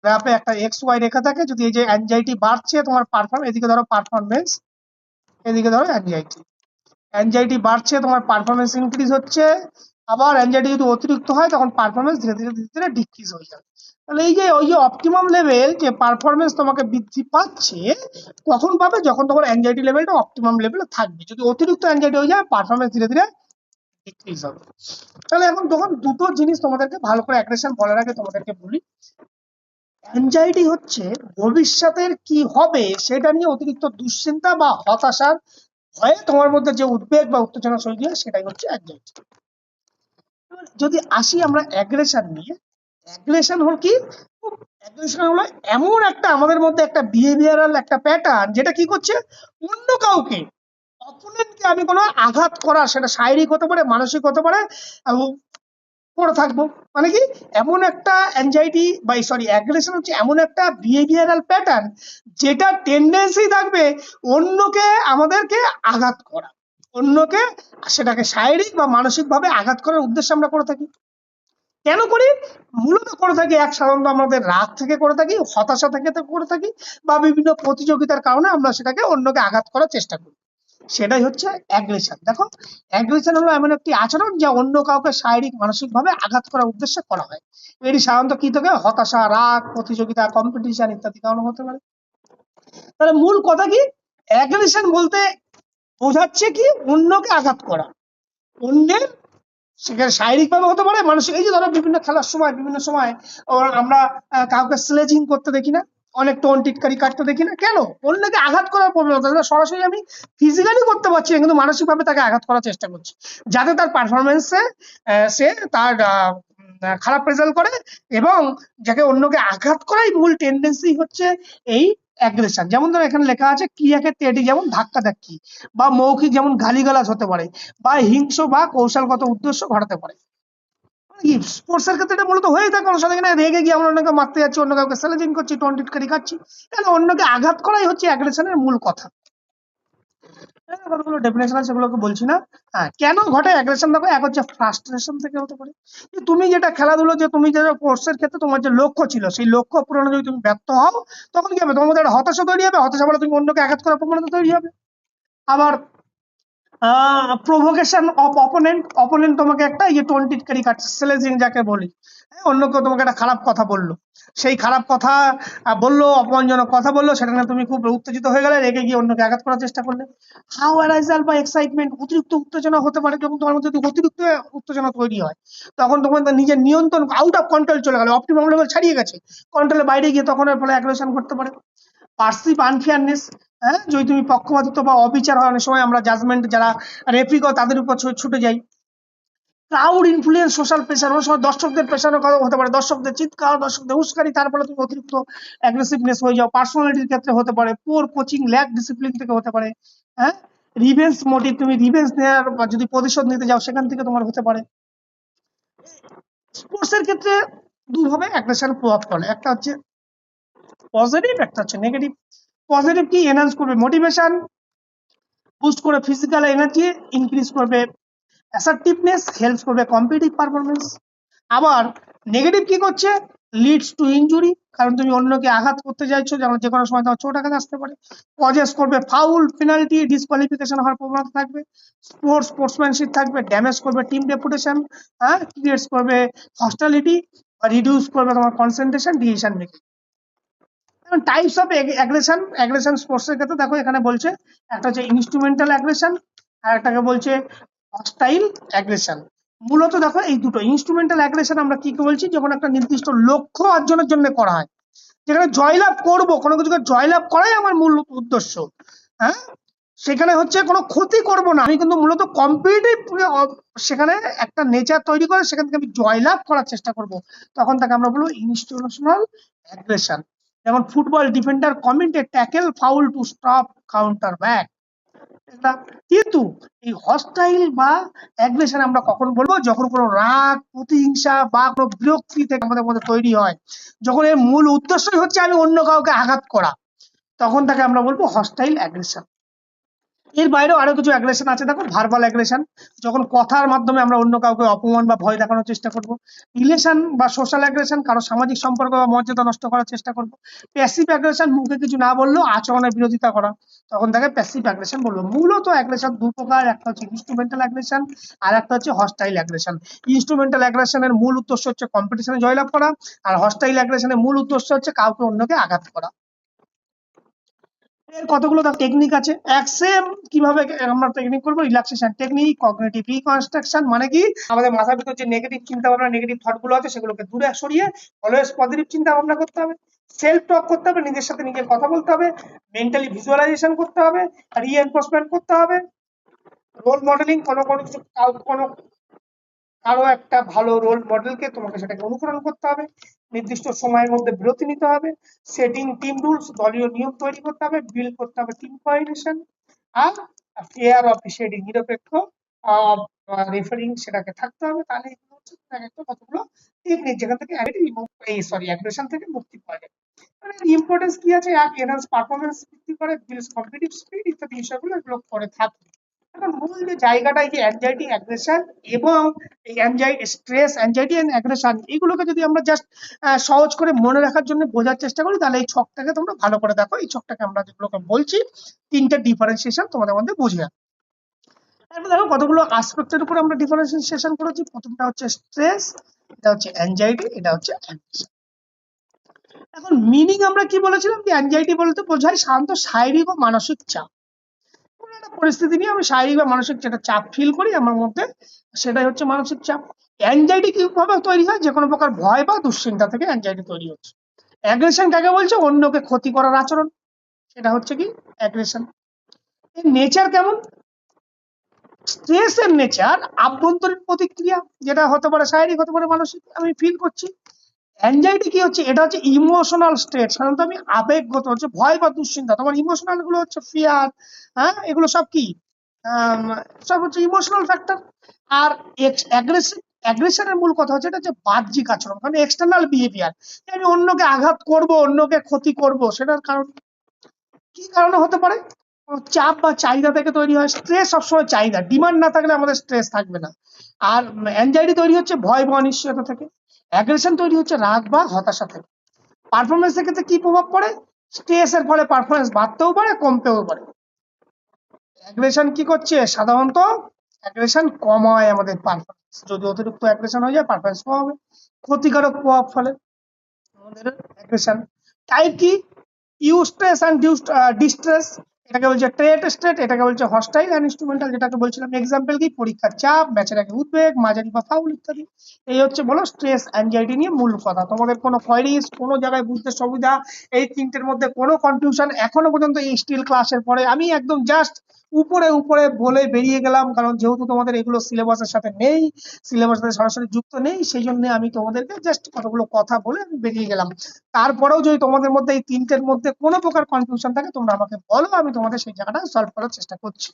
গ্রাফে একটা এক্স ওয়াই রেখা থাকে, যদি এই যে অ্যাংজাইটি বাড়ছে তোমার পারফরমেন্স, এদিকে ধরো পারফরমেন্স, এদিকে ধরো অ্যাংজাইটি, অ্যাংজাইটি বাড়ছে তোমার পারফরমেন্স ইনক্রিজ হচ্ছে, আবার অ্যাংজাইটি যদি অতিরিক্ত হয়, তখন পারফরমেন্স ধীরে ধীরে ধীরে ধীরে ডিক্রিজ হয়ে যাবে। তাহলে এই যে ওই যে অপটিমাম লেভেল, যে পারফরমেন্স তোমাকে বৃদ্ধি পাচ্ছে, কখন পাবে, যখন তোমার অ্যাংজাইটি লেভেলটা অপটিমাম লেভেলে থাকবে। যদি অতিরিক্ত অ্যাংজাইটি হয়ে যায়, পারফরমেন্স ধীরে ধীরে ডিক্রিজ হবে। তাহলে এখন তখন দুটো জিনিস তোমাদেরকে ভালো করে অ্যাগ্রেশন বলার আগে তোমাদেরকে বলি, অ্যাংজাইটি হচ্ছে ভবিষ্যতের কি হবে সেটা নিয়ে অতিরিক্ত দুশ্চিন্তা বা হতাশার ভয়ে তোমার মধ্যে যে উদ্বেগ বা উত্তেজনা তৈরি হয়, সেটাই হচ্ছে অ্যাংজাইটি। যদি আসি আমরা অ্যাগ্রেশন নিয়ে, অ্যাগ্রেশন হল কি, অ্যাগ্রেশন হলো এমন একটা আমাদের মধ্যে একটা বিহেভিয়ারাল একটা প্যাটার্ন, যেটা কি করছে, অন্য কাউকে, অপোনেন্টকে আমি কোনো আঘাত করা, সেটা শারীরিক হতে পারে, মানসিক হতে পারে, এবং করে থাকবো। মানে কি, এমন একটা অ্যাংজাইটি বা সরি অ্যাগ্রেশন হচ্ছে এমন একটা বিহেভিয়ারাল প্যাটার্ন, যেটা টেন্ডেন্সি থাকবে অন্যকে আমাদেরকে আঘাত করা, অন্যকে সেটাকে শারীরিক বা মানসিক ভাবে আঘাত করার উদ্দেশ্যে আমরা করে থাকি। কেন করি? মূলত করে থাকি সাধারণত আমাদের রাগ থেকে করে থাকি, হতাশা থেকে করে থাকি, বা বিভিন্ন প্রতিযোগিতার কারণে আমরা সেটাকে অন্যকে আঘাত করার চেষ্টা করি। সেটাই হচ্ছে অ্যাগ্রেশন। দেখো, অ্যাগ্রেশন হলো এমন একটি আচরণ যা অন্য কাউকে শারীরিক মানসিক ভাবে আঘাত করার উদ্দেশ্যে করা হয়। এটি সাধারণত কি থেকে? হতাশা, রাগ, প্রতিযোগিতা, কম্পিটিশন ইত্যাদি কারণে হতে পারে। তাহলে মূল কথা কি? অ্যাগ্রেশন বলতে বোঝাচ্ছে কি? অন্যকে আঘাত করা। অন্যের, সেখানে শারীরিক ভাবে হতে পারে, মানসিক। এই যে ধরো বিভিন্ন খেলার সময় বিভিন্ন সময় আমরা কাউকে স্লেজিং করতে দেখি না, অনেক টোন টিটকারি কাটতে দেখি না, কেন? অন্যকে আঘাত করার প্রবণতা। সরাসরি আমি ফিজিক্যালি করতে পারছি না, কিন্তু মানসিকভাবে তাকে আঘাত করার চেষ্টা করছি, যাতে তার পারফরমেন্সে সে তার খারাপ রেজাল্ট করে, এবং যাকে অন্যকে আঘাত করাই মূল টেন্ডেন্সি হচ্ছে এই অ্যাগ্রেশন। যেমন ধরো এখানে লেখা আছে ক্রিয়াকে তেড়ি, যেমন ধাক্কাধাক্কি, বা মৌখিক যেমন গালিগালাজ হতে পারে, বা হিংস্র বা কৌশলগত উদ্দেশ্য ঘটাতে পারে। স্পোর্টস এর ক্ষেত্রে এটা মূলত হয়েই থাকে। অনেক সময় রেগে গিয়ে আমরা অন্যকে মারতে যাচ্ছি, অন্য কাউকে স্যালেজিং করছি, টোন টিটকারি খাচ্ছি, কেন? অন্যকে আঘাত করাই হচ্ছে অ্যাগ্রেশনের মূল কথা। কতগুলো ডেফিনেশন আছে, সেগুলোকে বলছি না। হ্যাঁ, কেন ঘটে অ্যাগ্রেশন? দেখো, এক হচ্ছে ফ্রাস্ট্রেশন থেকে হতে পারে। যে তুমি যেটা খেলাধুলো, যে তুমি যেটা স্পোর্টসের ক্ষেত্রে তোমার যে লক্ষ্য ছিল, সেই লক্ষ্য পূরণে যদি তুমি ব্যর্থ হও, তখন কি হবে? তোমার মধ্যে একটা হতাশা তৈরি হবে, হতাশা বলে তুমি অন্যকে আঘাত করার প্রবণতা তৈরি হবে। আবার প্রভোকেশন অফ অপোনেন্ট, অপোনেন্ট তোমাকে একটা টোন টিটকারি কাটছে, স্লেজিং যাকে বলি, অন্য কেউ তোমাকে একটা খারাপ কথা বললো, সেই খারাপ কথা বললো, অপমানজনক কথা বললো, সেটা নিয়ে তুমি খুব উত্তেজিত হয়ে গেলে, রেগে গিয়ে অন্যকে আঘাত করার চেষ্টা করলে। হাউ অ্যারাইজাল বা এক্সাইটমেন্ট, অতিরিক্ত উত্তেজনা হতে পারে। যখন তোমার মধ্যে অতিরিক্ত উত্তেজনা তৈরি হয়, তখন তোমার নিজের নিয়ন্ত্রণ আউট অফ কন্ট্রোল চলে গেল, অপটিমাম লেভেল ছাড়িয়ে গেছে, কন্ট্রোলের বাইরে গিয়ে তখন এর ফলে অ্যাগ্রেশন করতে পারে। পার্সিভ আনফেয়ারনেস, হ্যাঁ, যদি তুমি পক্ষপাতিত্ব বা অবিচার হয়, অনেক সময় আমরা জাজমেন্ট, যারা রেফারি করে তাদের উপর ছুটে যাই। ক্রাউড ইনফ্লুয়েন্স, সোশ্যাল প্রেশার, অনেক সময় দর্শকদের প্রেশারও হতে পারে, দর্শকদের চিৎকার, দর্শকদের উস্কানি, তার ফলে তুমি অতিরিক্ত অ্যাগ্রেসিভনেস হয়ে যাও। পার্সোনালিটির ক্ষেত্রে হতে পারে, পোর কোচিং, ল্যাক ডিসিপ্লিন থেকে হতে পারে। হ্যাঁ, রিভেন্স মোটিভ, তুমি রিভেন্স নেওয়ার বা যদি প্রতিশোধ নিতে যাও, সেখান থেকে তোমার হতে পারে। স্পোর্টস এর ক্ষেত্রে দুভাবে অ্যাগ্রেশন প্রভাব ফেলে, একটা হচ্ছে পজিটিভ, একটা হচ্ছে নেগেটিভ। পজিটিভ কি? এনহান্স করবে মোটিভেশন, বুস্ট করে ফিজিক্যাল এনার্জি, ইনক্রিজ করবে অ্যাসার্টিভনেস, হেল্প করবে কম্পিটিটিভ পারফরমেন্স। আবার নেগেটিভ কি করছে? লিডস টু ইনজুরি, কারণ তুমি অন্যকে আঘাত করতে চাইছো, যেমন যে কোনো সময় তোমার চোট আঘাত আসতে পারে। কজেস করবে ফাউল, পেনাল্টি, ডিসকোয়ালিফিকেশন হওয়ার প্রবণতা থাকবে। স্পোর্টসম্যানশিপ থাকবে, ড্যামেজ করবে টিম রেপুটেশন, হ্যাঁ, ক্রিয়েটস করবে হস্টালিটি, রিডিউস করবে তোমার concentration, decision making. Types of aggression, aggression sports এর ক্ষেত্রে দেখো এখানে বলছে, একটা হচ্ছে ইনস্ট্রুমেন্টাল অ্যাগ্রেশন, আর একটাকে বলছে হস্টাইল অ্যাগ্রেশন। মূলত দেখো এই দুটো। ইনস্ট্রুমেন্টাল অ্যাগ্রেশন আমরা কি বলছি? যখন একটা নির্দিষ্ট লক্ষ্য অর্জনের জন্য করা হয়, যেখানে জয়লাভ করব, কোনো কিছুকে জয়লাভ করাই আমার মূল উদ্দেশ্য, হ্যাঁ, সেখানে হচ্ছে কোনো ক্ষতি করব না, আমি কিন্তু মূলত কম্পিটিটিভ, সেখানে একটা নেচার তৈরি করে সেখান থেকে আমি জয়লাভ করার চেষ্টা করব, তখন তাকে আমরা বলবো ইনস্টিটিউশনাল অ্যাগ্রেশন। যেমন ফুটবল ডিফেন্ডার কমিটে tackle foul to stop counter back. কিন্তু এই হস্টাইল বা অ্যাগ্রেশন আমরা কখন বলবো? যখন কোনো রাগ, প্রতিহিংসা বা কোনো বিরক্তি থেকে আমাদের মধ্যে তৈরি হয়, যখন এর মূল উদ্দেশ্যই হচ্ছে আমি অন্য কাউকে আঘাত করা, তখন তাকে আমরা বলবো হস্টাইল অ্যাগ্রেশন। এর বাইরেও আরো কিছু অ্যাগ্রেশন আছে, দেখো ভার্বাল অ্যাগ্রেশন, যখন কথার মাধ্যমে আমরা অন্য কাউকে অপমান বা ভয় দেখানোর চেষ্টা করব। রিলেশন বা সোশ্যাল অ্যাগ্রেশন, কারো সামাজিক সম্পর্ক বা মর্যাদা নষ্ট করার চেষ্টা করব। প্যাসিভ অ্যাগ্রেশন, মুখে কিছু না বললেও আচরণের বিরোধিতা করা, তখন তাকে প্যাসিভ অ্যাগ্রেশন বলবো। মূলত অ্যাগ্রেশন দু প্রকার, একটা হচ্ছে ইনস্ট্রুমেন্টাল অ্যাগ্রেশন, আর একটা হচ্ছে হস্টাইল অ্যাগ্রেশন। ইনস্ট্রুমেন্টাল অ্যাগ্রেশনের মূল উদ্দেশ্য হচ্ছে কম্পিটিশনে জয়লাভ করা, আর হস্টাইল অ্যাগ্রেশনের মূল উদ্দেশ্য হচ্ছে কাউকে অন্যকে আঘাত করা। এর কতগুলো টেকনিক আছে। সেম কিভাবে আমরা টেকনিক করবো? রিল্যাক্সেশন টেকনিক, কগনিটিভ রিকনস্ট্রাকশন, মানে কি আমাদের মাথার ভিতর যে নেগেটিভ চিন্তা ভাবনা, নেগেটিভ থট গুলো আছে, সেগুলোকে দূরে সরিয়ে অলওয়েজ পজিটিভ চিন্তা ভাবনা করতে হবে। সেলফ টক করতে হবে, নিজের সাথে নিজে কথা বলতে হবে। মেন্টালি ভিজুয়ালাইজেশন করতে হবে, রিএনফোর্সমেন্ট করতে হবে। রোল মডেলিং, কোনো আরো একটা ভালো রোল মডেলকে তোমাকে সেটাকে অনুকরণ করতে হবে। নির্দিষ্ট সময়ের মধ্যে বিরতি নিতে হবে। সেটিং টিম রুলস, দলীয় নিয়ম তৈরি করতে হবে। বিল্ড করতে হবে টিম কোঅর্ডিনেশন। আর ফেয়ার অফিসিয়েটিং, নিরপেক্ষ রেফারিং সেটাকে থাকতে হবে। তাহলে এগুলো হচ্ছে একটা কতগুলো টেকনিক, যেখান থেকে অ্যাগ্রেশন থেকে মুক্তি পাওয়া যায়। মানে ইম্পর্টেন্স কি আছে? এক, এনহান্স পারফরমেন্স বৃদ্ধি করে, বিল্ডস কম্পিটিটিভ স্পিরিট ইত্যাদি বিষয়গুলো এগুলো করে থাকে। এখন মূল যে জায়গাটা এই যে অ্যাংজাইটি অ্যাগ্রেশন এবং এই anxiety stress anxiety and aggression এগুলোকে যদি আমরা জাস্ট সহজ করে মনে রাখার জন্য বোঝার চেষ্টা করি, তাহলে এই ছকটাকে তোমরা ভালো করে দেখো। এই ছকটাকে আমরা যেগুলোকে বলছি তিনটে ডিফারেন্সিয়েশন তোমাদের মধ্যে বুঝে যাবে। এবার দেখো কতগুলো আসপেক্টের উপর আমরা ডিফারেন্সিয়েশন করেছি। প্রথমটা হচ্ছে স্ট্রেস, এটা হচ্ছে অ্যাংজাইটি, এটা হচ্ছে অ্যাগ্রেশন। এখন মিনিং আমরা কি বলেছিলাম, যে অ্যাংজাইটি বলতে বোঝায় সাধারণত শারীরিক ও মানসিক চাপ। কোনো একটা পরিস্থিতি নিয়ে আমি শারীরিক বা মানসিক যেটা চাপ ফিল করি আমার মধ্যে, সেটাই হচ্ছে মানসিক চাপ। অ্যাংজাইটি কিভাবে তৈরি হয়, যে কোনো প্রকার ভয় বা দুশ্চিন্তা থেকে অ্যাংজাইটি তৈরি হচ্ছে। অ্যাগ্রেশন কাকে বলছে, অন্যকে ক্ষতি করার আচরণ, সেটা হচ্ছে কি অ্যাগ্রেশন। এর নেচার কেমন, স্ট্রেস এর নেচার আভ্যন্তরীণ প্রতিক্রিয়া, যেটা হতে পারে শারীরিক হতে পারে মানসিক, আমি ফিল করছি। অ্যাংজাইটি কি হচ্ছে, এটা হচ্ছে ইমোশনাল স্টেট, সাধারণত আমি আবেগগত, হচ্ছে ভয় বা দুশ্চিন্তা। তোমার ইমোশনাল গুলো হচ্ছে ফিয়ার, হ্যাঁ, এগুলো সব কি সব হচ্ছে ইমোশনাল ফ্যাক্টর। আর অ্যাগ্রেশনের মূল কথা হচ্ছে এটা হচ্ছে বাহ্যিক আচরণ, মানে এক্সটার্নাল বিহেভিয়ার। আমি অন্যকে আঘাত করব, অন্যকে ক্ষতি করব, সেটার কারণ কি কারণে হতে পারে, চাপ বা চাহিদা থেকে তৈরি হয়। স্ট্রেস সবসময় চাহিদা, ডিমান্ড না থাকলে আমাদের স্ট্রেস থাকবে না। আর অ্যাংজাইটি তৈরি হচ্ছে ভয় বা অনিশ্চয়তা থেকে। অ্যাগ্রেশন তৈরি হচ্ছে রাগ বা হতাশা থেকে। পারফরমেন্সের ক্ষেত্রে কি প্রভাব পড়ে, স্ট্রেস এর ফলে পারফরমেন্স বাড়তেও পারে, কমতেও পারে। অ্যাগ্রেশন কি করছে, সাধারণত অ্যাগ্রেশন কমায় আমাদের পারফরমেন্স। যদি অতিরিক্ত অ্যাগ্রেশন হয়ে যায় পারফরমেন্স কমাবে, ক্ষতিকারক প্রভাব ফেলে আমাদের অ্যাগ্রেশন। টাইপ কি, ইউস্ট্রেস অ্যান্ড ডিস্ট্রেস, এটাকে বলছে ট্রেট স্টেট, এটাকে বলছে হস্টাইল অ্যান্ড ইনস্ট্রুমেন্টাল, যেটাকে বলছিলাম এক্সাম্পল কি, পরীক্ষার চাপ, ম্যাচের আগে উদ্বেগ, মাঝারি বা ফাউল ইত্যাদি। এই হচ্ছে বলো স্ট্রেস অ্যাংজাইটি নিয়ে মূল কথা। তোমাদের কোনো কোয়ারিজ, কোনো জায়গায় বুঝতে সুবিধা, এই তিনটের মধ্যে কোনো কনফিউশন এখনো পর্যন্ত এই স্টিল ক্লাসের পরে আমি একদম জাস্ট উপরে উপরে বলে বেরিয়ে গেলাম, কারণ যেহেতু তোমাদের এগুলো সিলেবাসের সাথে নেই, সিলেবাসের সাথে সরাসরি যুক্ত নেই, সেই জন্য আমি তোমাদেরকে জাস্ট কতগুলো কথা বলে আমি বেরিয়ে গেলাম। তারপরেও যদি তোমাদের মধ্যে এই তিনটের মধ্যে কোনো প্রকার কনফিউশন থাকে তোমরা আমাকে বলো, আমি তোমাদের সেই জায়গাটা সলভ করার চেষ্টা করছি।